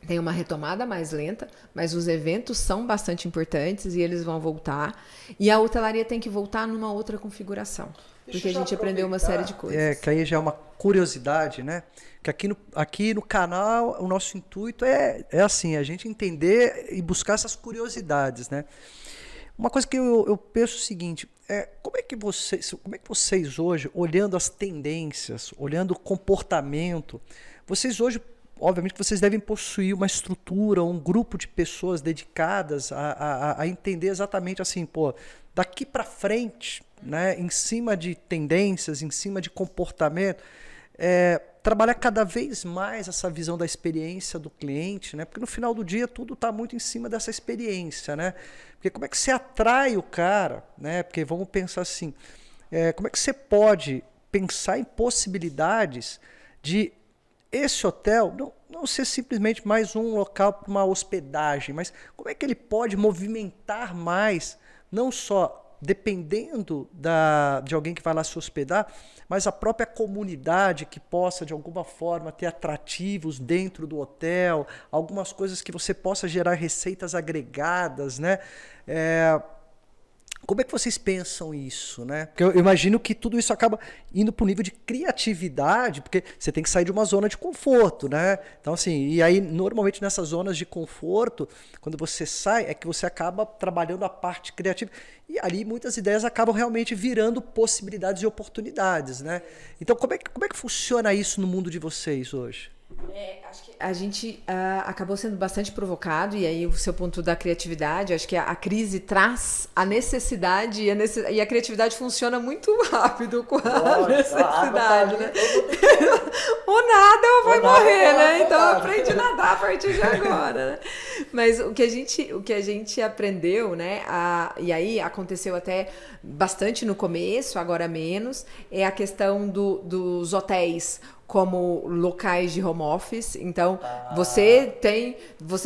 tem uma retomada mais lenta, mas os eventos são bastante importantes e eles vão voltar. E a hotelaria tem que voltar numa outra configuração. Porque a gente aprendeu uma série de coisas. Que aí já é uma curiosidade, né? Que aqui no canal, o nosso intuito é assim, a gente entender e buscar essas curiosidades, né? Uma coisa que eu penso o seguinte, como é que vocês hoje, olhando as tendências, olhando o comportamento, vocês hoje, obviamente que vocês devem possuir uma estrutura, um grupo de pessoas dedicadas a entender exatamente assim, pô, daqui para frente, né, em cima de tendências, em cima de comportamento, trabalhar cada vez mais essa visão da experiência do cliente, né? Porque no final do dia tudo está muito em cima dessa experiência, né? Porque como é que você atrai o cara, né? Porque vamos pensar assim, como é que você pode pensar em possibilidades de esse hotel não ser simplesmente mais um local para uma hospedagem, mas como é que ele pode movimentar mais, não só dependendo de alguém que vai lá se hospedar, mas a própria comunidade que possa, de alguma forma, ter atrativos dentro do hotel, algumas coisas que você possa gerar receitas agregadas, né? Como é que vocês pensam isso, né? Porque eu imagino que tudo isso acaba indo para o nível de criatividade, porque você tem que sair de uma zona de conforto, né? Então, assim, e aí, normalmente nessas zonas de conforto, quando você sai, é que você acaba trabalhando a parte criativa. E ali muitas ideias acabam realmente virando possibilidades e oportunidades, né? Então, como é que funciona isso no mundo de vocês hoje? Acho que a gente acabou sendo bastante provocado, e aí o seu ponto da criatividade, acho que a crise traz a necessidade, e a criatividade funciona muito rápido com a necessidade, né? Ou nada ou vai morrer, né? Então aprende a nadar a partir de agora, né? Mas o que a gente aprendeu, né? E aí aconteceu até bastante no começo, agora menos, é a questão dos hotéis como locais de home office. Então, você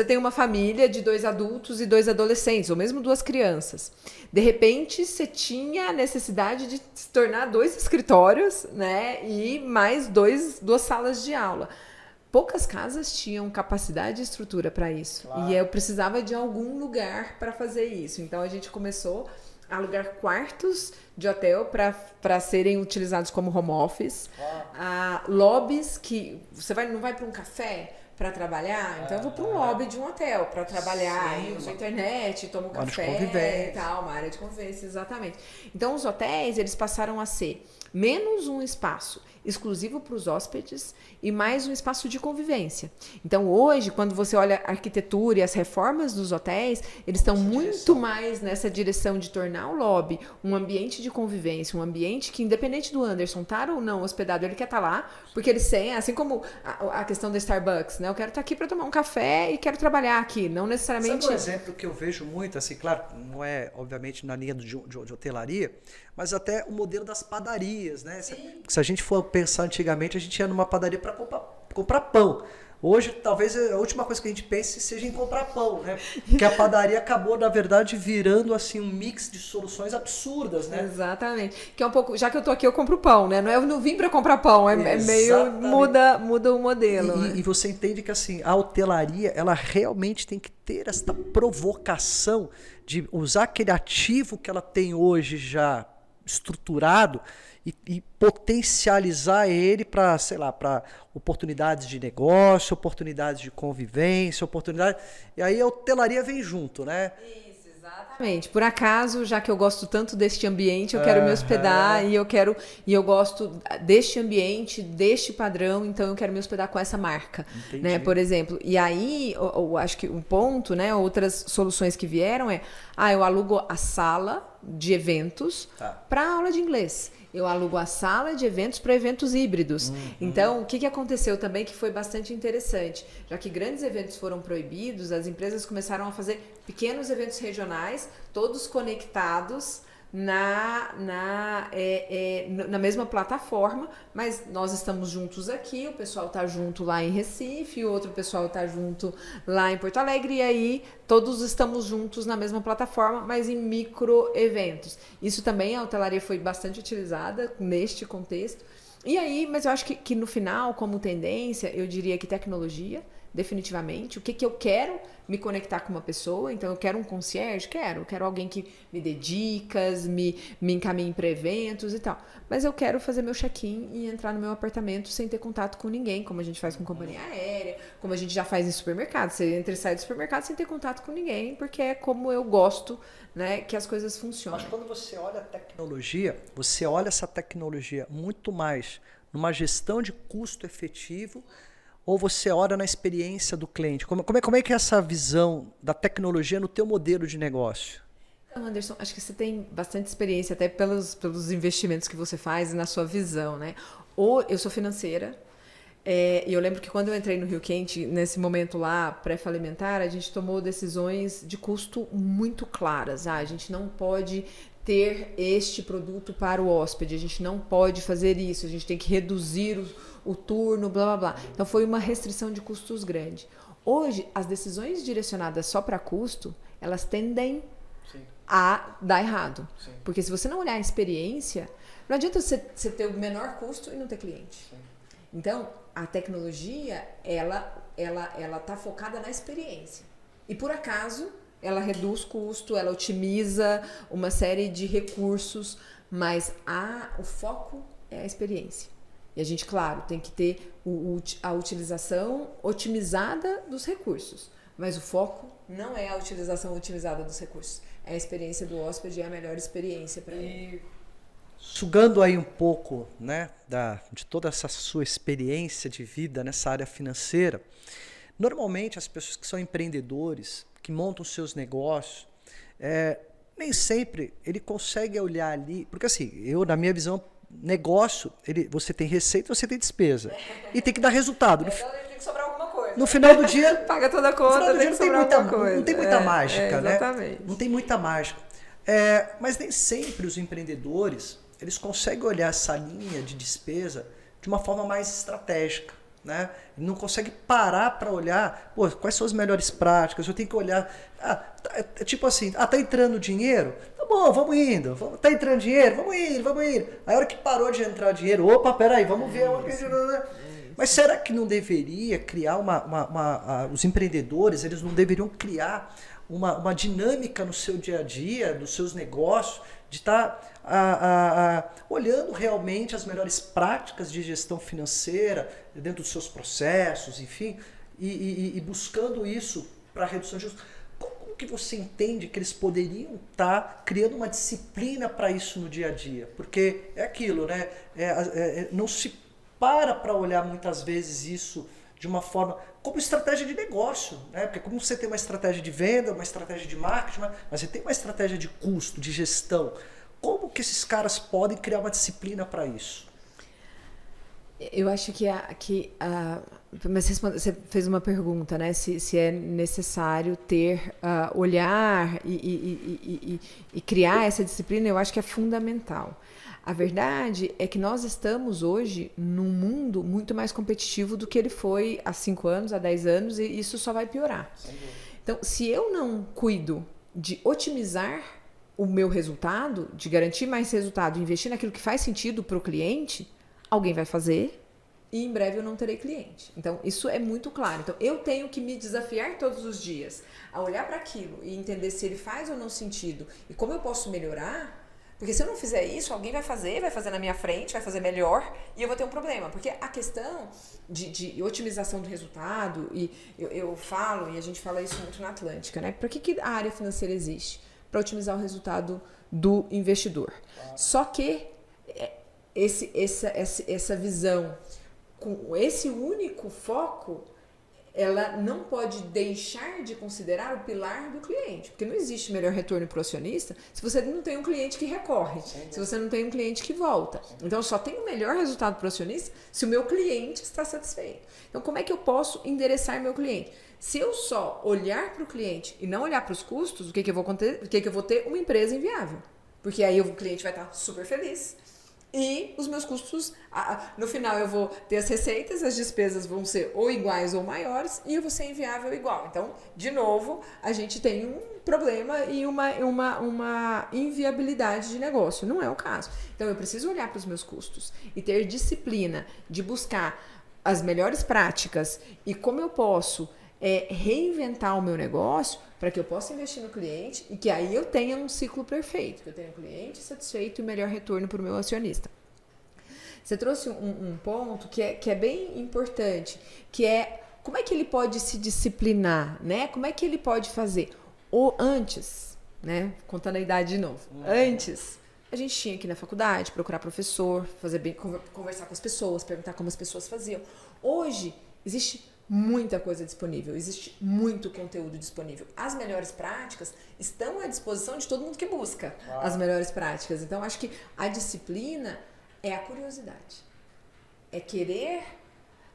tem uma família de 2 adultos e 2 adolescentes, ou mesmo 2 crianças. De repente, você tinha a necessidade de se tornar 2 escritórios, né? E mais 2 salas de aula. Poucas casas tinham capacidade e estrutura para isso. Claro. E eu precisava de algum lugar para fazer isso. Então, a gente começou a alugar quartos de hotel para serem utilizados como home office. Lobbies que você não vai para um café para trabalhar, então eu vou para um lobby de um hotel para trabalhar, e uso a internet, tomo café e tal, uma área de convivência, exatamente. Então os hotéis, eles passaram a ser menos um espaço exclusivo para os hóspedes e mais um espaço de convivência. Então hoje, quando você olha a arquitetura e as reformas dos hotéis, eles estão muito mais nessa direção de tornar o lobby um ambiente de convivência, um ambiente que, independente do Anderson estar ou não hospedado, ele quer estar lá, porque ele tem, assim como a questão da Starbucks, né? Eu quero estar aqui para tomar um café e quero trabalhar aqui, não necessariamente... Sabe um exemplo que eu vejo muito, assim, claro, não é, obviamente, na linha de hotelaria, mas até o modelo das padarias, né? Se a gente for pensar antigamente, a gente ia numa padaria para comprar pão. Hoje, talvez a última coisa que a gente pense seja em comprar pão, né? Porque a padaria acabou, na verdade, virando assim um mix de soluções absurdas, né? Exatamente. Que é um pouco, já que eu tô aqui, eu compro pão, né? Eu não vim para comprar pão, é meio muda o modelo. E você entende que assim, a hotelaria, ela realmente tem que ter esta provocação de usar aquele ativo que ela tem hoje já estruturado e potencializar ele para, sei lá, para oportunidades de negócio, oportunidades de convivência, e aí a hotelaria vem junto, né? Isso, exatamente. Por acaso, já que eu gosto tanto deste ambiente, eu quero me hospedar e eu gosto deste ambiente, deste padrão, então eu quero me hospedar com essa marca, né? Por exemplo. E aí, eu acho que um ponto, né? Outras soluções que vieram eu alugo a sala de eventos para aula de inglês. Eu alugo a sala de eventos para eventos híbridos. Então, o que aconteceu também que foi bastante interessante? Já que grandes eventos foram proibidos, as empresas começaram a fazer pequenos eventos regionais, todos conectados na mesma plataforma, mas nós estamos juntos aqui, o pessoal está junto lá em Recife, o outro pessoal está junto lá em Porto Alegre, e aí todos estamos juntos na mesma plataforma, mas em micro eventos. Isso também, a hotelaria foi bastante utilizada neste contexto. E aí, mas eu acho que no final, como tendência, eu diria que tecnologia, definitivamente. O que, que eu quero me conectar com uma pessoa. Então, eu quero um concierge? Quero alguém que me dê dicas, me encaminhe para eventos e tal. Mas eu quero fazer meu check-in e entrar no meu apartamento sem ter contato com ninguém, como a gente faz com companhia aérea, como a gente já faz em supermercado. Você entra e sai do supermercado sem ter contato com ninguém, porque é como eu gosto, né, que as coisas funcionem. Mas quando você olha a tecnologia, você olha essa tecnologia muito mais numa gestão de custo efetivo, ou você olha na experiência do cliente? Como é que é essa visão da tecnologia no teu modelo de negócio? Então, Anderson, acho que você tem bastante experiência até pelos investimentos que você faz e na sua visão, né? Eu sou financeira, e eu lembro que quando eu entrei no Rio Quente, nesse momento lá, pré-falimentar, a gente tomou decisões de custo muito claras. A gente não pode ter este produto para o hóspede, a gente não pode fazer isso, a gente tem que reduzir o turno, blá, blá, blá. Então, foi uma restrição de custos grande. Hoje, as decisões direcionadas só para custo, elas tendem a dar errado. Sim. Porque se você não olhar a experiência, não adianta você ter o menor custo e não ter cliente. Sim. Então, a tecnologia, ela tá focada na experiência. E por acaso, ela reduz custo, ela otimiza uma série de recursos, mas o foco é a experiência. E a gente, claro, tem que ter a utilização otimizada dos recursos, mas o foco não é a utilização otimizada dos recursos. É a experiência do hóspede, é a melhor experiência para ele. Sugando aí um pouco, né, de toda essa sua experiência de vida nessa área financeira, normalmente as pessoas que são empreendedores, que montam seus negócios, nem sempre ele consegue olhar ali, porque assim, na minha visão, negócio, você tem receita, você tem despesa, e tem que dar resultado. Então tem que sobrar alguma coisa. No final do dia... Paga toda a conta, tem que sobrar alguma coisa. Não tem muita mágica, né? Exatamente. Não tem muita mágica. Mas nem sempre os empreendedores, eles conseguem olhar essa linha de despesa de uma forma mais estratégica, né? Ele não consegue parar para olhar, quais são as melhores práticas, eu tenho que olhar, tipo assim, tá entrando dinheiro? Tá bom, vamos indo. Tá entrando dinheiro? Vamos indo. Aí a hora que parou de entrar dinheiro, opa, peraí, vamos ver. Mas será que não deveria criar os empreendedores, eles não deveriam criar uma dinâmica no seu dia a dia, nos seus negócios, de estar olhando realmente as melhores práticas de gestão financeira dentro dos seus processos, enfim, e buscando isso para redução de custos? Como que você entende que eles poderiam estar criando uma disciplina para isso no dia a dia? Porque é aquilo, né? Não se para olhar muitas vezes isso de uma forma como estratégia de negócio, né? Porque como você tem uma estratégia de venda, uma estratégia de marketing, mas você tem uma estratégia de custo, de gestão, como que esses caras podem criar uma disciplina para isso? Eu acho mas você fez uma pergunta, né? Se é necessário ter olhar e criar essa disciplina, eu acho que é fundamental. A verdade é que nós estamos hoje num mundo muito mais competitivo do que ele foi há 5 anos, há 10 anos, e isso só vai piorar. Então, se eu não cuido de otimizar o meu resultado, de garantir mais resultado, investir naquilo que faz sentido para o cliente, alguém vai fazer e em breve eu não terei cliente. Então, isso é muito claro. Então, eu tenho que me desafiar todos os dias a olhar para aquilo e entender se ele faz ou não sentido e como eu posso melhorar. Porque se eu não fizer isso, alguém vai fazer na minha frente, vai fazer melhor e eu vou ter um problema. Porque a questão de otimização do resultado, e eu falo, e a gente fala isso muito na Atlântica, né? Para que a área financeira existe? Para otimizar o resultado do investidor. Só que essa visão, com esse único foco, ela não pode deixar de considerar o pilar do cliente, porque não existe melhor retorno para o acionista se você não tem um cliente que recorre, se você não tem um cliente que volta. Então, só tem o melhor resultado para o acionista se o meu cliente está satisfeito. Então, como é que eu posso endereçar meu cliente? Se eu só olhar para o cliente e não olhar para os custos, o que eu vou ter? Uma empresa inviável. Porque aí o cliente vai estar super feliz. E os meus custos, no final eu vou ter as receitas, as despesas vão ser ou iguais ou maiores e eu vou ser inviável igual. Então, de novo, a gente tem um problema e uma inviabilidade de negócio. Não é o caso. Então, eu preciso olhar para os meus custos e ter disciplina de buscar as melhores práticas e como eu posso reinventar o meu negócio para que eu possa investir no cliente e que aí eu tenha um ciclo perfeito, que eu tenha um cliente satisfeito e melhor retorno para o meu acionista. Você trouxe um ponto que é bem importante, que é como é que ele pode se disciplinar, né? Como é que ele pode fazer? Ou antes, né? Contando a idade de novo. Antes, a gente tinha que ir na faculdade, procurar professor, conversar com as pessoas, perguntar como as pessoas faziam. Hoje, existe muita coisa disponível, existe muito conteúdo disponível. As melhores práticas estão à disposição de todo mundo que busca as melhores práticas. Então, acho que a disciplina é a curiosidade. É querer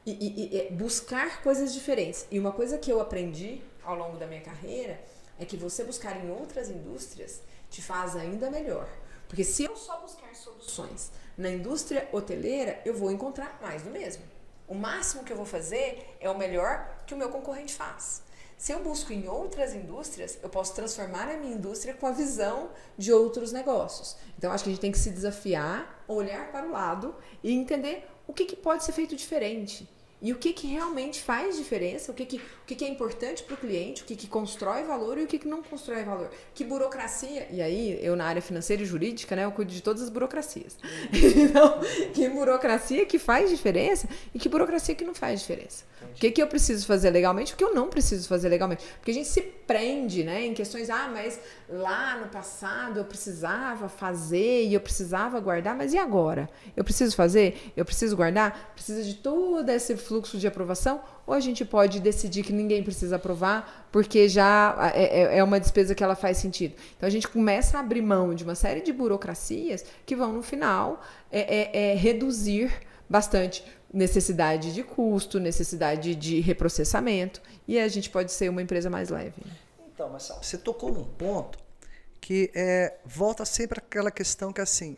e buscar coisas diferentes. E uma coisa que eu aprendi ao longo da minha carreira é que você buscar em outras indústrias te faz ainda melhor. Porque se eu só buscar soluções na indústria hoteleira, eu vou encontrar mais do mesmo. O máximo que eu vou fazer é o melhor que o meu concorrente faz. Se eu busco em outras indústrias, eu posso transformar a minha indústria com a visão de outros negócios. Então, acho que a gente tem que se desafiar, olhar para o lado e entender o que pode ser feito diferente. E o que realmente faz diferença, o que é importante para o cliente, o que constrói valor e o que não constrói valor. Que burocracia, e aí eu na área financeira e jurídica, né, eu cuido de todas as burocracias. Então, que burocracia que faz diferença e que burocracia que não faz diferença. O que eu preciso fazer legalmente, o que eu não preciso fazer legalmente. Porque a gente se prende, né, em questões, mas lá no passado eu precisava fazer e eu precisava guardar, mas e agora? Eu preciso fazer? Eu preciso guardar? Precisa de todo esse fluxo de aprovação? Ou a gente pode decidir que ninguém precisa aprovar porque já é uma despesa que ela faz sentido. Então a gente começa a abrir mão de uma série de burocracias que vão no final reduzir bastante necessidade de custo, necessidade de reprocessamento, e a gente pode ser uma empresa mais leve. Então, Marcelo, você tocou num ponto que volta sempre àquela questão que assim,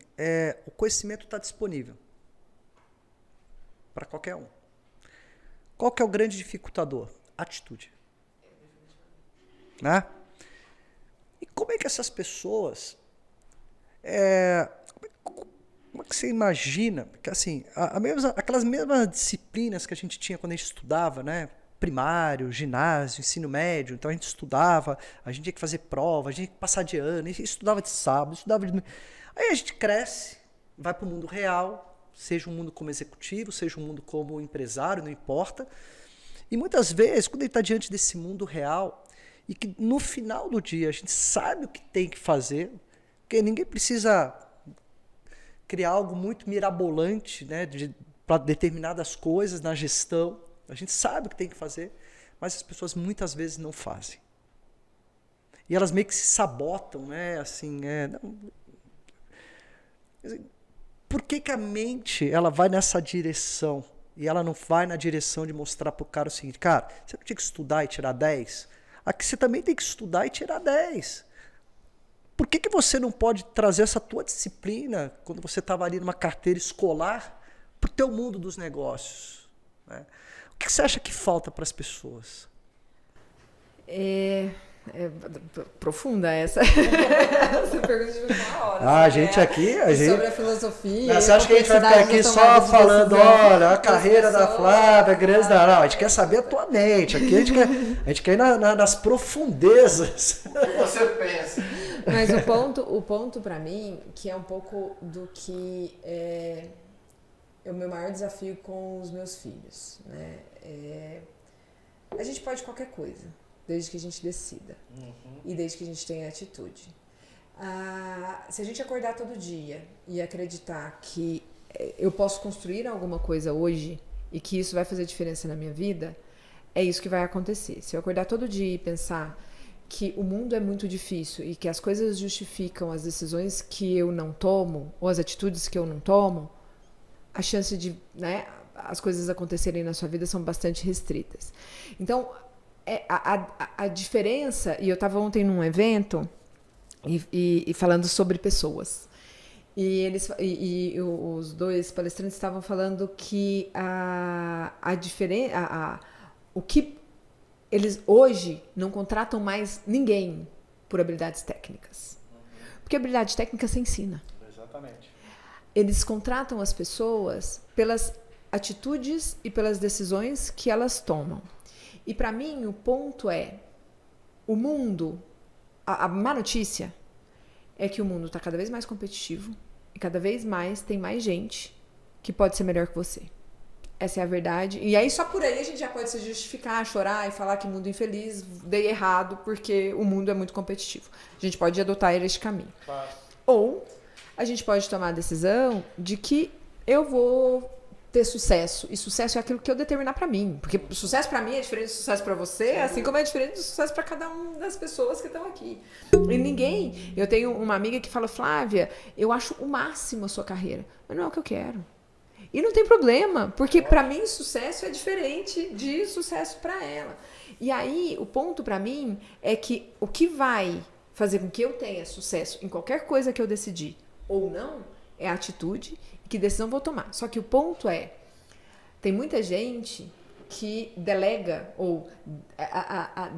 o conhecimento está disponível para qualquer um. Qual que é o grande dificultador? Atitude. Né? E como é que essas pessoas... Como é que você imagina que assim, aquelas mesmas disciplinas que a gente tinha quando a gente estudava, né? Primário, ginásio, ensino médio, então a gente estudava, a gente tinha que fazer prova, a gente tinha que passar de ano, a gente estudava de sábado, estudava de... Aí a gente cresce, vai para o mundo real, seja um mundo como executivo, seja um mundo como empresário, não importa. E muitas vezes, quando a gente está diante desse mundo real, e que no final do dia a gente sabe o que tem que fazer, porque ninguém precisa criar algo muito mirabolante, né, para determinadas coisas na gestão. A gente sabe o que tem que fazer, mas as pessoas muitas vezes não fazem. E elas meio que se sabotam, né? Assim, por que a mente ela vai nessa direção e ela não vai na direção de mostrar para o cara o seguinte: cara, você não tinha que estudar e tirar 10? Aqui você também tem que estudar e tirar 10. Por que você não pode trazer essa tua disciplina, quando você estava ali numa carteira escolar, para o teu mundo dos negócios? Né? O que você acha que falta para as pessoas? Profunda essa pergunta de uma hora. A gente aqui... sobre a filosofia. Você acha que a gente vai ficar aqui só falando, olha, a carreira da Flávia, grande da... Não, a gente quer saber a tua mente. Aqui a gente quer ir nas profundezas. O que você pensa? Mas o ponto para mim, que é um pouco do que é o meu maior desafio com os meus filhos, né? A gente pode qualquer coisa, desde que a gente decida. E desde que a gente tenha atitude. Se a gente acordar todo dia e acreditar que eu posso construir alguma coisa hoje e que isso vai fazer diferença na minha vida, é isso que vai acontecer. Se eu acordar todo dia e pensar que o mundo é muito difícil e que as coisas justificam as decisões que eu não tomo ou as atitudes que eu não tomo, a chance de, né, as coisas acontecerem na sua vida são bastante restritas. Então, a diferença, e eu estava ontem num evento e falando sobre pessoas, e os dois palestrantes estavam falando que a diferença, o que eles hoje não contratam mais ninguém por habilidades técnicas. Porque habilidade técnica se ensina. Exatamente. Eles contratam as pessoas pelas atitudes e pelas decisões que elas tomam. E para mim o ponto é, o mundo, a má notícia é que o mundo está cada vez mais competitivo e cada vez mais tem mais gente que pode ser melhor que você. Essa é a verdade. E aí só por aí a gente já pode se justificar, chorar e falar que mundo infeliz, dei errado porque o mundo é muito competitivo. A gente pode adotar este caminho. Claro. Ou a gente pode tomar a decisão de que eu vou ter sucesso. E sucesso é aquilo que eu determinar pra mim. Porque sucesso pra mim é diferente do sucesso pra você, assim como é diferente do sucesso pra cada uma das pessoas que estão aqui. E ninguém... Eu tenho uma amiga que fala, Flávia, eu acho o máximo a sua carreira. Mas não é o que eu quero. E não tem problema, porque pra mim sucesso é diferente de sucesso pra ela. E aí, o ponto pra mim é que o que vai fazer com que eu tenha sucesso em qualquer coisa que eu decidir ou não, é a atitude e que decisão vou tomar. Só que o ponto é, tem muita gente que delega ou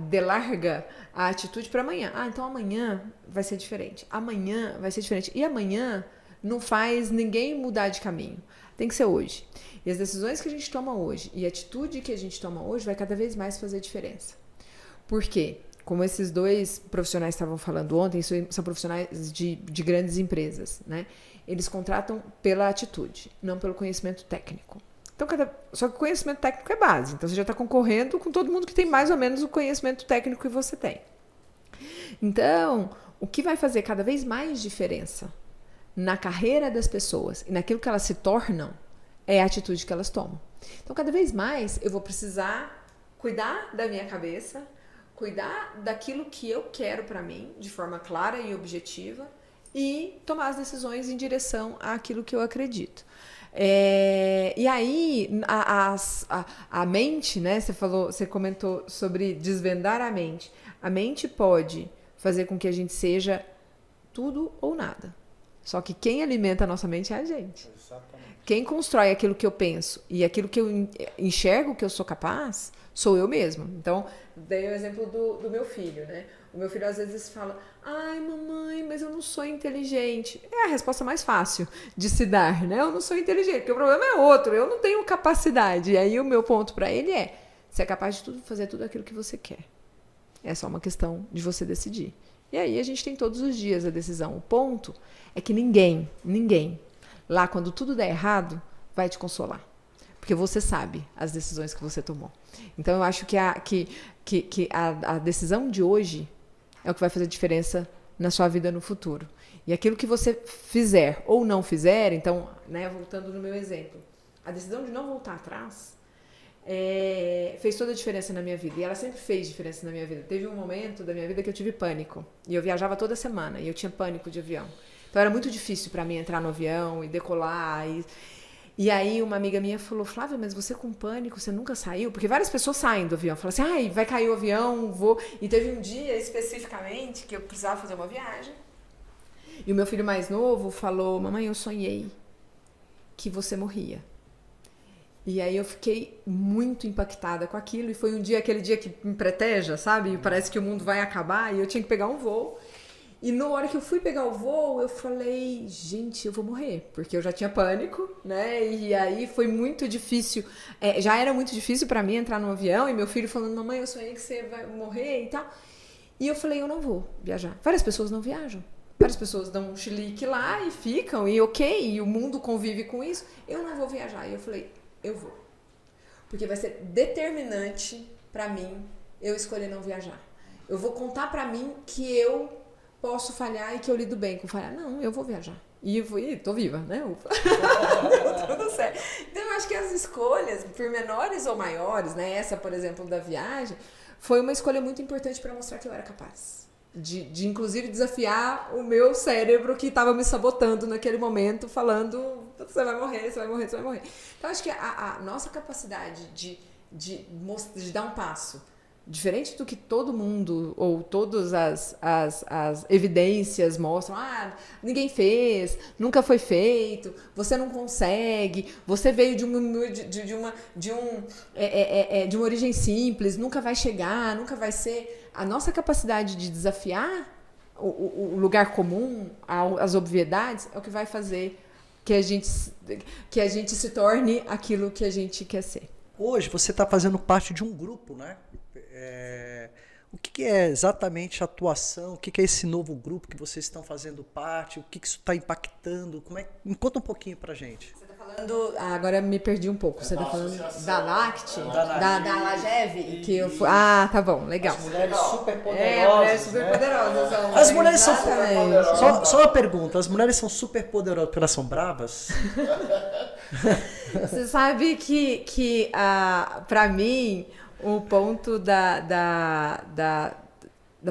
delarga a atitude para amanhã. Ah, então amanhã vai ser diferente. Amanhã vai ser diferente. E amanhã não faz ninguém mudar de caminho. Tem que ser hoje. E as decisões que a gente toma hoje e a atitude que a gente toma hoje vai cada vez mais fazer diferença. Por quê? Como esses dois profissionais estavam falando ontem, são profissionais de grandes empresas, né? Eles contratam pela atitude, não pelo conhecimento técnico. Então, só que o conhecimento técnico é base. Então, você já está concorrendo com todo mundo que tem mais ou menos o conhecimento técnico que você tem. Então, o que vai fazer cada vez mais diferença na carreira das pessoas e naquilo que elas se tornam é a atitude que elas tomam. Então, cada vez mais eu vou precisar cuidar da minha cabeça, cuidar daquilo que eu quero para mim, de forma clara e objetiva, e tomar as decisões em direção àquilo que eu acredito. E aí, a mente, né? Você comentou sobre desvendar a mente. A mente pode fazer com que a gente seja tudo ou nada. Só que quem alimenta a nossa mente é a gente. Exatamente. Quem constrói aquilo que eu penso e aquilo que eu enxergo que eu sou capaz, sou eu mesma. Então, dei o exemplo do meu filho, né? O meu filho às vezes fala, ai mamãe, mas eu não sou inteligente. É a resposta mais fácil de se dar, né? Eu não sou inteligente, porque o problema é outro, eu não tenho capacidade. E aí o meu ponto para ele é, você é capaz de fazer tudo aquilo que você quer. É só uma questão de você decidir. E aí a gente tem todos os dias a decisão. O ponto é que ninguém, lá quando tudo der errado, vai te consolar. Porque você sabe as decisões que você tomou. Então eu acho que a decisão de hoje é o que vai fazer diferença na sua vida no futuro. E aquilo que você fizer ou não fizer, então, né, voltando no meu exemplo, a decisão de não voltar atrás fez toda a diferença na minha vida. E ela sempre fez diferença na minha vida. Teve um momento da minha vida que eu tive pânico. E eu viajava toda semana e eu tinha pânico de avião. Então era muito difícil para mim entrar no avião e decolar. E aí uma amiga minha falou, Flávia, mas você com pânico, você nunca saiu? Porque várias pessoas saem do avião. Falam assim, ai, vai cair o avião, vou... E teve um dia especificamente que eu precisava fazer uma viagem. E o meu filho mais novo falou, mamãe, eu sonhei que você morria. E aí eu fiquei muito impactada com aquilo. E foi aquele dia que me preteja, sabe? E parece que o mundo vai acabar e eu tinha que pegar um voo. E na hora que eu fui pegar o voo, eu falei, gente, eu vou morrer. Porque eu já tinha pânico, né? E aí foi muito difícil. Já era muito difícil pra mim entrar no avião. E meu filho falando, mamãe, eu sonhei que você vai morrer e tal. E eu falei, eu não vou viajar. Várias pessoas não viajam. Várias pessoas dão um chilique lá e ficam. E ok, e o mundo convive com isso. Eu não vou viajar. E eu falei, eu vou. Porque vai ser determinante pra mim eu escolher não viajar. Eu vou contar pra mim que eu posso falhar e que eu lido bem com falhar. Não, eu vou viajar. E tô viva, né? Ufa. Deu tudo certo. Então, eu acho que as escolhas, por menores ou maiores, né? Essa, por exemplo, da viagem, foi uma escolha muito importante para mostrar que eu era capaz. De inclusive, desafiar o meu cérebro que estava me sabotando naquele momento, falando, você vai morrer, você vai morrer, você vai morrer. Então, acho que a nossa capacidade de dar um passo diferente do que todo mundo ou todas as evidências mostram, ninguém fez, nunca foi feito, você não consegue, você veio de uma origem simples, nunca vai chegar, nunca vai ser. A nossa capacidade de desafiar o lugar comum, as obviedades, é o que vai fazer que a gente se torne aquilo que a gente quer ser. Hoje você está fazendo parte de um grupo, né? O que é exatamente a atuação? O que é esse novo grupo que vocês estão fazendo parte? O que isso está impactando? Me conta um pouquinho pra gente. Você está falando... agora me perdi um pouco. Você está falando da LACT? Da LAGEV? Que eu fui... tá bom, legal. As mulheres super poderosas. Mulheres super poderosas. As mulheres são super poderosas. Só uma pergunta. As mulheres são super poderosas porque elas são bravas? Você sabe que para mim, o ponto da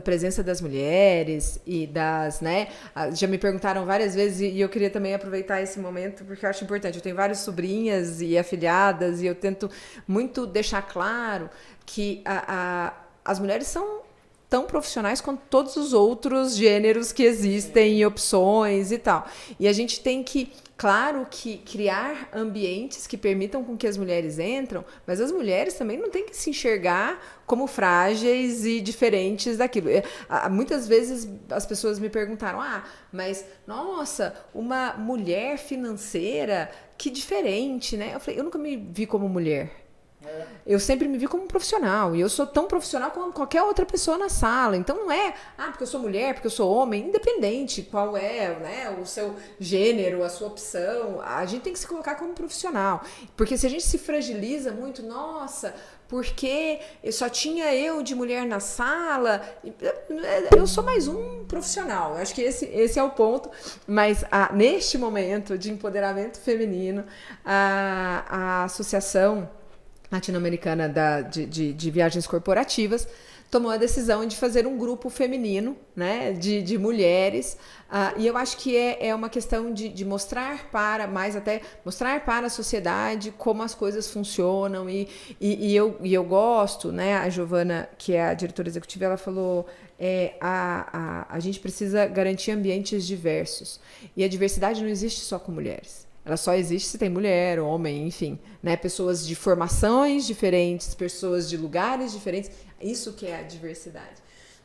presença das mulheres e das, né? Já me perguntaram várias vezes e eu queria também aproveitar esse momento porque eu acho importante. Eu tenho várias sobrinhas e afilhadas e eu tento muito deixar claro que as mulheres são tão profissionais quanto todos os outros gêneros que existem e opções e tal. E a gente tem que, claro, que criar ambientes que permitam com que as mulheres entram, mas as mulheres também não têm que se enxergar como frágeis e diferentes daquilo. Muitas vezes as pessoas me perguntaram, mas, nossa, uma mulher financeira, que diferente, né? Eu falei, eu nunca me vi como mulher. Eu sempre me vi como um profissional e eu sou tão profissional como qualquer outra pessoa na sala. Então não é, porque eu sou mulher, porque eu sou homem, independente qual é, né, o seu gênero, a sua opção, a gente tem que se colocar como profissional. Porque se a gente se fragiliza muito, nossa, porque só tinha eu de mulher na sala, eu sou mais um profissional. Eu acho que esse é o ponto. Mas neste momento de empoderamento feminino, a associação latino-americana de viagens corporativas tomou a decisão de fazer um grupo feminino, né, de mulheres, e eu acho que é uma questão de mostrar mostrar para a sociedade como as coisas funcionam, e eu gosto, né, a Giovana, que é a diretora executiva, ela falou, a gente precisa garantir ambientes diversos, e a diversidade não existe só com mulheres. Ela só existe se tem mulher, homem, enfim, né? Pessoas de formações diferentes, pessoas de lugares diferentes. Isso que é a diversidade.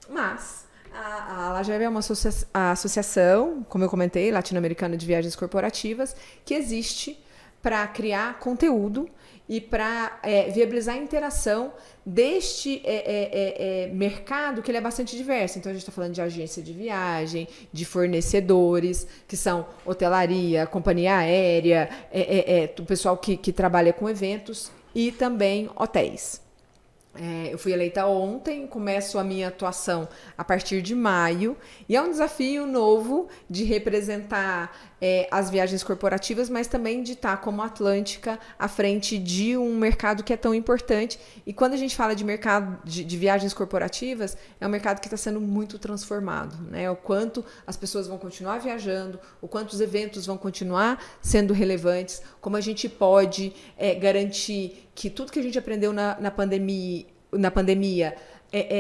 Mas a LAGEV é uma associação, como eu comentei, latino-americana de viagens corporativas, que existe para criar conteúdo e para viabilizar a interação deste mercado que ele é bastante diverso. Então, a gente está falando de agência de viagem, de fornecedores, que são hotelaria, companhia aérea, o pessoal que trabalha com eventos e também hotéis. Eu fui eleita ontem, começo a minha atuação a partir de maio, e é um desafio novo de representar as viagens corporativas, mas também de estar como Atlântica à frente de um mercado que é tão importante. E quando a gente fala de mercado de viagens corporativas, é um mercado que está sendo muito transformado, né? O quanto as pessoas vão continuar viajando, o quanto os eventos vão continuar sendo relevantes, como a gente pode garantir que tudo que a gente aprendeu na pandemia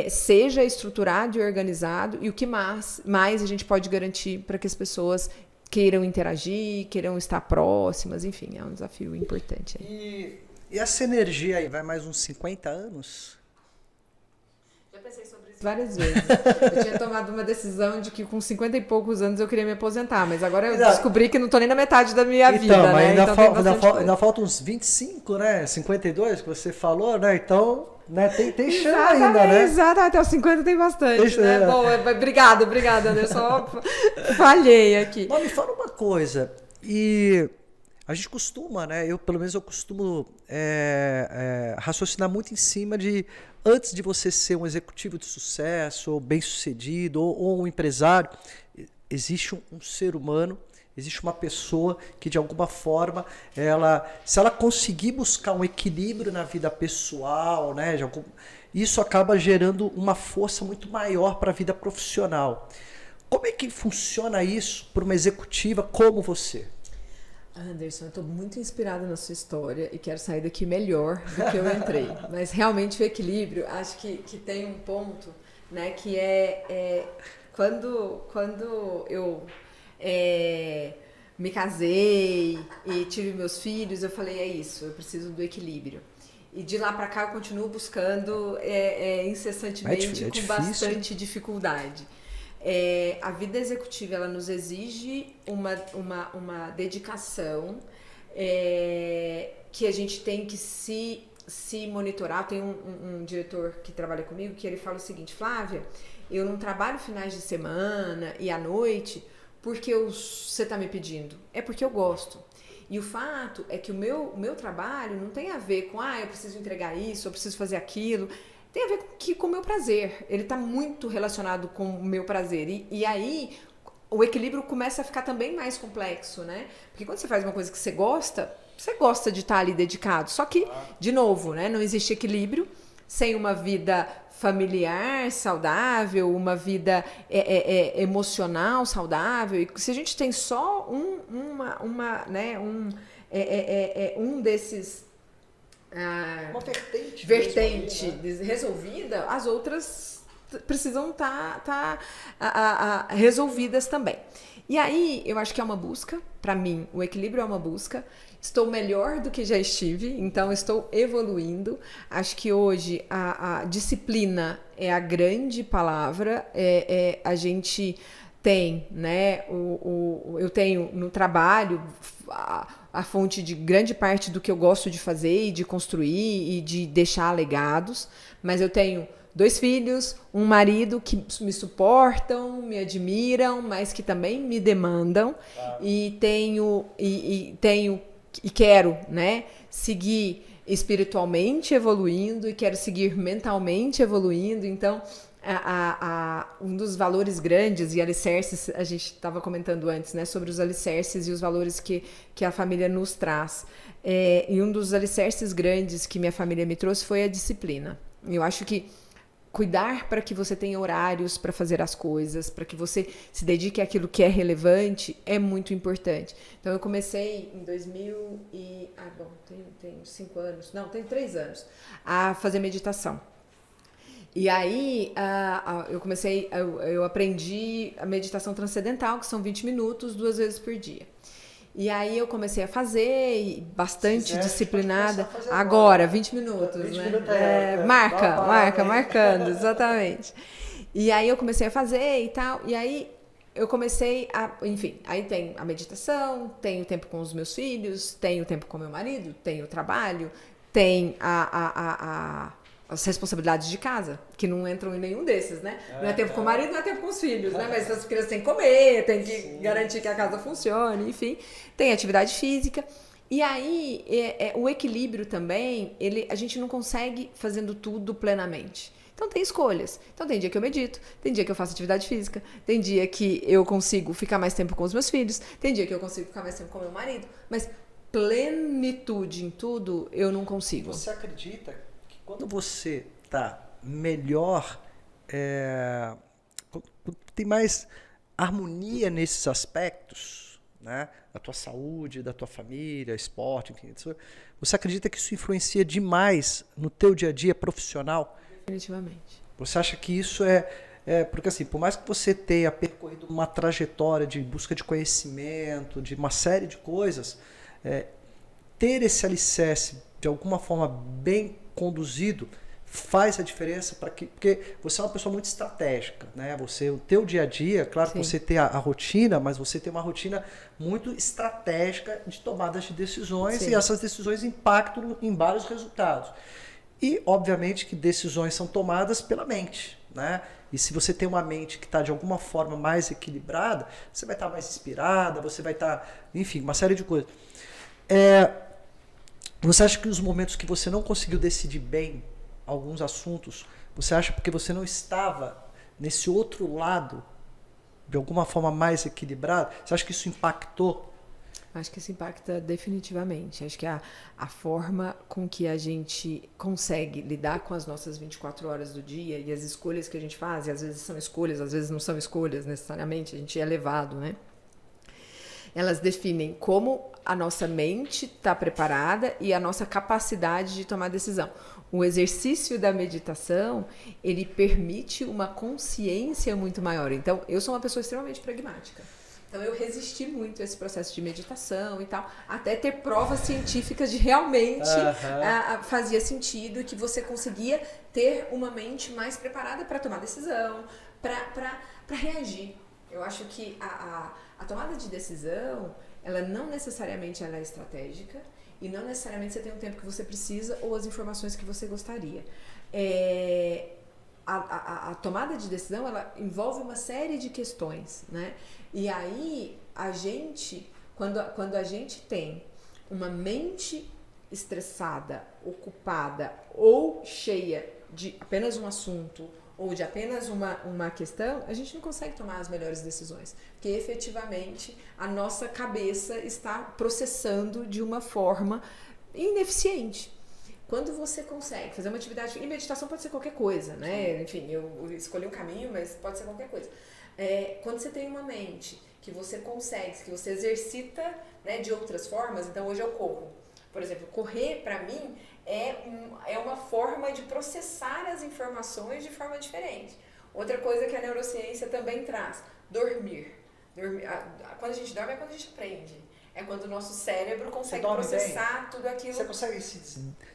seja estruturado e organizado, e o que mais a gente pode garantir para que as pessoas queiram interagir, queiram estar próximas, enfim, é um desafio importante. E essa energia aí vai mais uns 50 anos? Já pensei sobre isso várias vezes. Eu tinha tomado uma decisão de que com 50 e poucos anos eu queria me aposentar, mas agora eu descobri que não estou nem na metade da minha vida, mas né? Ainda falta uns 25, né? 52 que você falou, né? Então, né? Tem chance ainda, né? Exato, até os 50 tem bastante, né? Bom, obrigada, Anderson. Só falhei aqui. Mas me fala uma coisa, e a gente costuma, né? Pelo menos eu costumo raciocinar muito em cima de, antes de você ser um executivo de sucesso, ou bem-sucedido, ou um empresário, existe um ser humano, existe uma pessoa que, de alguma forma, se ela conseguir buscar um equilíbrio na vida pessoal, né, isso acaba gerando uma força muito maior para a vida profissional. Como é que funciona isso para uma executiva como você? Anderson, eu estou muito inspirada na sua história e quero sair daqui melhor do que eu entrei. Mas realmente o equilíbrio, acho que tem um ponto, né, que quando eu me casei e tive meus filhos, eu falei, eu preciso do equilíbrio. E de lá para cá eu continuo buscando incessantemente, com bastante dificuldade. A vida executiva, ela nos exige uma dedicação que a gente tem que se monitorar. Tem um diretor que trabalha comigo que ele fala o seguinte: Flávia, eu não trabalho finais de semana e à noite porque você está me pedindo, é porque eu gosto. E o fato é que o meu trabalho não tem a ver com eu preciso entregar isso, eu preciso fazer aquilo. Tem a ver com o meu prazer. Ele está muito relacionado com o meu prazer. E aí o equilíbrio começa a ficar também mais complexo, né? Porque quando você faz uma coisa que você gosta de estar ali dedicado. Só que, de novo, né, não existe equilíbrio sem uma vida familiar saudável, uma vida emocional saudável. E se a gente tem só um desses Uma vertente ali, né? resolvida, as outras precisam estar resolvidas também. E aí, eu acho que é uma busca. Para mim, o equilíbrio é uma busca. Estou melhor do que já estive, então estou evoluindo. Acho que hoje a disciplina é a grande palavra. A gente tem, né? Eu tenho no trabalho a fonte de grande parte do que eu gosto de fazer e de construir e de deixar legados, mas eu tenho 2 filhos, um marido que me suportam, me admiram, mas que também me demandam. E quero, né, seguir espiritualmente evoluindo e quero seguir mentalmente evoluindo. Então, um dos valores grandes e alicerces, a gente estava comentando antes, né, sobre os alicerces e os valores que a família nos traz. E um dos alicerces grandes que minha família me trouxe foi a disciplina. Eu acho que cuidar para que você tenha horários para fazer as coisas, para que você se dedique àquilo que é relevante, é muito importante. Então, eu comecei em 2000 e... tenho 5 anos, não, tenho 3 anos, a fazer meditação. E aí, eu aprendi a meditação transcendental, que são 20 minutos, 2 vezes por dia. E aí eu comecei a fazer, bastante disciplinada. Agora, 20 minutos, 20 né? Minutos marcando, exatamente. E aí eu comecei a fazer e tal, e aí eu comecei enfim, aí tem a meditação, tenho tempo com os meus filhos, tenho tempo com meu marido, tenho trabalho, tem as responsabilidades de casa, que não entram em nenhum desses, né? Não é tempo com o marido, não é tempo com os filhos, né? Mas as crianças têm que comer, tem que garantir que a casa funcione, enfim. Tem atividade física. E aí, o equilíbrio também, a gente não consegue fazendo tudo plenamente. Então, tem escolhas. Então, tem dia que eu medito, tem dia que eu faço atividade física, tem dia que eu consigo ficar mais tempo com os meus filhos, tem dia que eu consigo ficar mais tempo com o meu marido, mas plenitude em tudo, eu não consigo. Você acredita que quando você está melhor, tem mais harmonia nesses aspectos, né? Da tua saúde, da tua família, esporte, enfim, você acredita que isso influencia demais no teu dia a dia profissional? Definitivamente. Você acha que isso porque assim, por mais que você tenha percorrido uma trajetória de busca de conhecimento, de uma série de coisas, ter esse alicerce de alguma forma bem conduzido faz a diferença porque você é uma pessoa muito estratégica, né? O teu dia a dia, claro que você tem a rotina, mas você tem uma rotina muito estratégica de tomadas de decisões. Sim. E essas decisões impactam em vários resultados. E, obviamente, que decisões são tomadas pela mente, né? E se você tem uma mente que está de alguma forma mais equilibrada, você vai estar mais inspirada, você vai estar, enfim, uma série de coisas. Você acha que os momentos que você não conseguiu decidir bem alguns assuntos, você acha porque você não estava nesse outro lado, de alguma forma mais equilibrado? Você acha que isso impactou? Acho que isso impacta definitivamente. Acho que a forma com que a gente consegue lidar com as nossas 24 horas do dia e as escolhas que a gente faz, e às vezes são escolhas, às vezes não são escolhas necessariamente, a gente é levado, né? Elas definem como a nossa mente está preparada e a nossa capacidade de tomar decisão. O exercício da meditação, ele permite uma consciência muito maior. Então, eu sou uma pessoa extremamente pragmática. Então, eu resisti muito a esse processo de meditação e tal, até ter provas científicas de realmente fazia sentido, que você conseguia ter uma mente mais preparada para tomar decisão, para reagir. Eu acho que a tomada de decisão, ela não necessariamente ela é estratégica e não necessariamente você tem o tempo que você precisa ou as informações que você gostaria. A tomada de decisão, ela envolve uma série de questões, né? E aí, quando a gente tem uma mente estressada, ocupada ou cheia de apenas um assunto ou de apenas uma questão, a gente não consegue tomar as melhores decisões, porque efetivamente a nossa cabeça está processando de uma forma ineficiente. Quando você consegue fazer uma atividade, e meditação pode ser qualquer coisa, né? Enfim, eu escolhi um caminho, mas pode ser qualquer coisa. Quando você tem uma mente que você consegue, que você exercita, né, de outras formas, então hoje eu corro. Por exemplo, correr para mim é uma forma de processar as informações de forma diferente. Outra coisa que a neurociência também traz, dormir. Quando a gente dorme é quando a gente aprende. É quando o nosso cérebro consegue processar tudo aquilo. Você consegue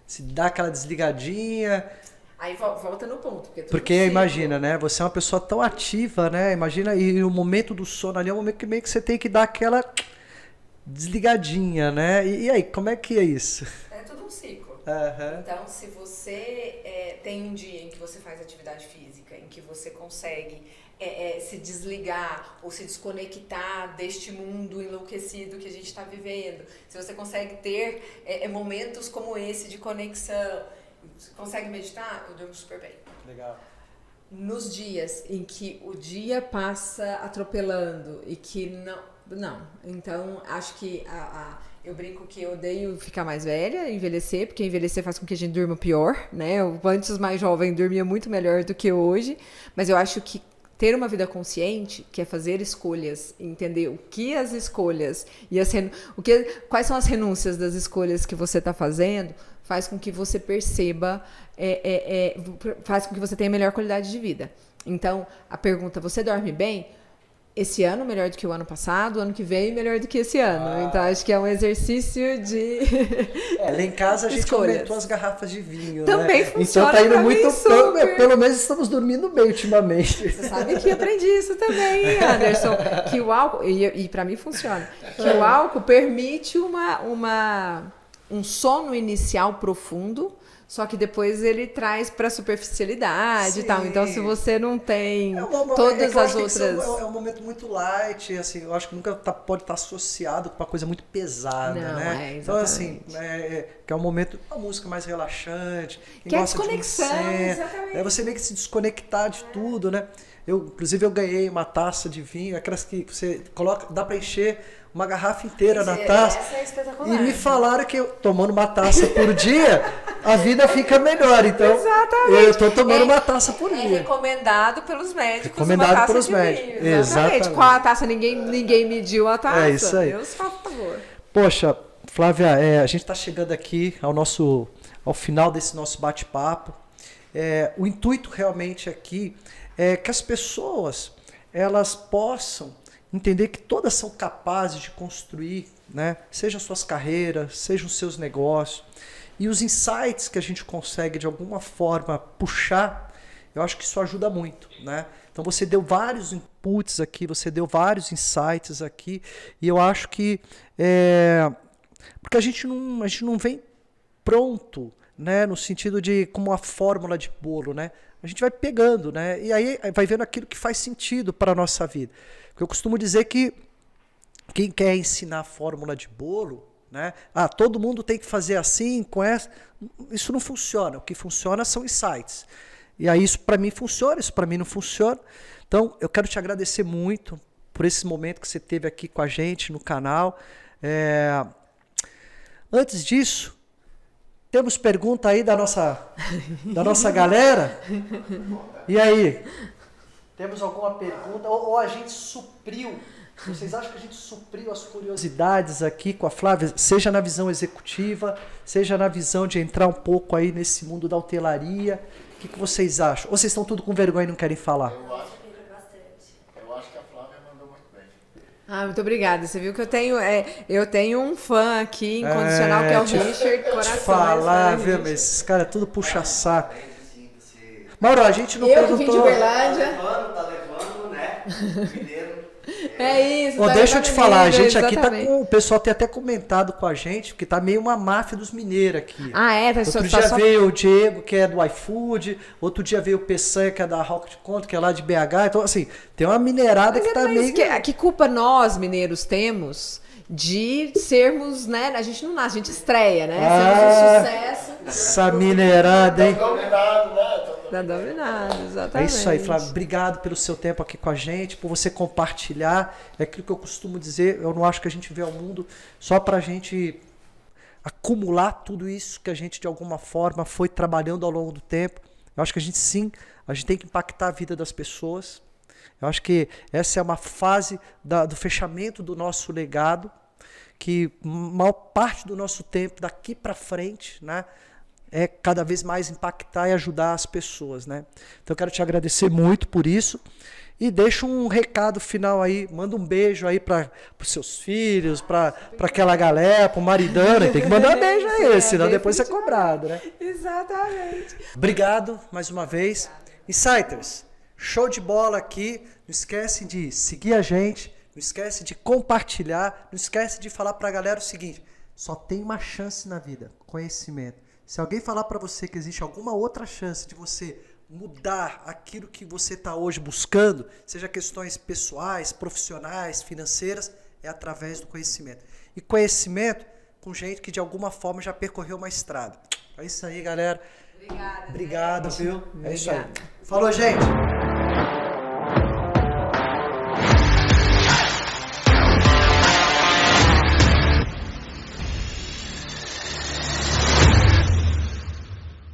se dar aquela desligadinha. Aí volta no ponto. Porque imagina, né? Você é uma pessoa tão ativa, né? Imagina, e o momento do sono ali é um momento que meio que você tem que dar aquela desligadinha, né? E aí, como é que é isso? É tudo um ciclo. Uhum. Então, se você tem um dia em que você faz atividade física, em que você consegue se desligar ou se desconectar deste mundo enlouquecido que a gente está vivendo, se você consegue ter momentos como esse de conexão, você consegue meditar, eu durmo super bem. Legal. Nos dias em que o dia passa atropelando e que não. Então, acho que eu brinco que eu odeio ficar mais velha, envelhecer, porque envelhecer faz com que a gente durma pior, né? Eu, antes, mais jovem, dormia muito melhor do que hoje, mas eu acho que ter uma vida consciente, que é fazer escolhas, entender o que as escolhas e quais são as renúncias das escolhas que você está fazendo, faz com que você perceba, faz com que você tenha melhor qualidade de vida. Então, a pergunta, você dorme bem? Esse ano melhor do que o ano passado, o ano que vem melhor do que esse ano. Então, acho que é um exercício de lá em casa a gente escolhas. aumentou as garrafas de vinho, também né? funciona. Então tá indo muito super. Pelo menos estamos dormindo bem ultimamente. Você sabe que eu aprendi isso também, hein, Anderson? Que o álcool, e para mim funciona, que o álcool permite um sono inicial profundo, só que depois ele traz para superficialidade e tal. Então, se você não tem todas as outras... É um momento muito light, assim, eu acho que nunca pode estar associado com uma coisa muito pesada, não, né? Então, assim, que é um momento, uma música mais relaxante. Que é a desconexão, exatamente. Você meio que se desconectar de tudo, né? Inclusive, eu ganhei uma taça de vinho, aquelas que você coloca, dá para encher uma garrafa inteira na taça. Essa é espetacular. E me falaram que tomando uma taça por dia, a vida fica melhor. Então, exatamente. eu estou tomando uma taça por dia. É recomendado pelos médicos. Recomendado uma taça pelos de médicos. Vinho. Exatamente. Qual a taça? Ninguém mediu a taça. É isso aí. Deus, por favor. Poxa, Flávia, a gente está chegando aqui ao final desse nosso bate-papo. O intuito realmente aqui é que as pessoas elas possam entender que todas são capazes de construir, né? Sejam suas carreiras, sejam os seus negócios. E os insights que a gente consegue, de alguma forma, puxar, eu acho que isso ajuda muito, né? Então você deu vários inputs aqui, você deu vários insights aqui, e eu acho que... porque a gente não vem pronto, né? No sentido de como uma fórmula de bolo, né? A gente vai pegando, né? E aí vai vendo aquilo que faz sentido para a nossa vida. Eu costumo dizer que quem quer ensinar fórmula de bolo, né? Todo mundo tem que fazer assim, com essa. Isso não funciona. O que funciona são insights. E aí isso para mim funciona, isso para mim não funciona. Então eu quero te agradecer muito por esse momento que você teve aqui com a gente no canal. Antes disso, temos pergunta aí da nossa galera? E aí? Temos alguma pergunta? Ou a gente supriu? Vocês acham que a gente supriu as curiosidades aqui com a Flávia? Seja na visão executiva, seja na visão de entrar um pouco aí nesse mundo da hotelaria. O que vocês acham? Ou vocês estão tudo com vergonha e não querem falar? Eu acho que a Flávia mandou muito bem. Muito obrigada. Você viu que eu tenho um fã aqui incondicional, que é o Richard Coração. Te falar, viu? Mas esses caras tudo puxa saco. Mauro, a gente não eu perguntou... que vim de Uberlândia. Tá levando Mineiro. É isso. Ó, tá deixa eu te falar, a gente aqui tá exatamente. com. O pessoal tem até comentado com a gente, porque tá meio uma máfia dos mineiros aqui. Ah, é? Tá Outro só- dia só- veio o Diego, que é do iFood, outro dia veio o Peçanha, que é da Rocket Conto, que é lá de BH. Então, assim, tem uma mineirada que tá meio. Que culpa nós, mineiros, temos de sermos, né? A gente não nasce, a gente estreia, né? Sermos um sucesso Essa mineirada, hein? Dominado, né? da Dominada, É exatamente. isso aí, Flávio. Obrigado pelo seu tempo aqui com a gente, por você compartilhar. É aquilo que eu costumo dizer, eu não acho que a gente vê o mundo só pra gente acumular tudo isso que a gente, de alguma forma, foi trabalhando ao longo do tempo. Eu acho que a gente, sim, a gente tem que impactar a vida das pessoas. Eu acho que essa é uma fase do fechamento do nosso legado, que maior parte do nosso tempo daqui para frente, né, é cada vez mais impactar e ajudar as pessoas, né? Então eu quero te agradecer muito por isso e deixo um recado final aí, manda um beijo aí para os seus filhos, para aquela galera, para o maridão, né? Tem que mandar um beijo aí, senão depois você é cobrado, né? Exatamente. Obrigado mais uma vez. Insighters, show de bola aqui. Não esquece de seguir a gente, não esquece de compartilhar, não esquece de falar para a galera o seguinte: só tem uma chance na vida, conhecimento. Se alguém falar para você que existe alguma outra chance de você mudar aquilo que você está hoje buscando, seja questões pessoais, profissionais, financeiras, é através do conhecimento. E conhecimento com gente que de alguma forma já percorreu uma estrada. É isso aí, galera. Obrigada. Obrigado, viu? É isso aí. Obrigada. Falou, gente!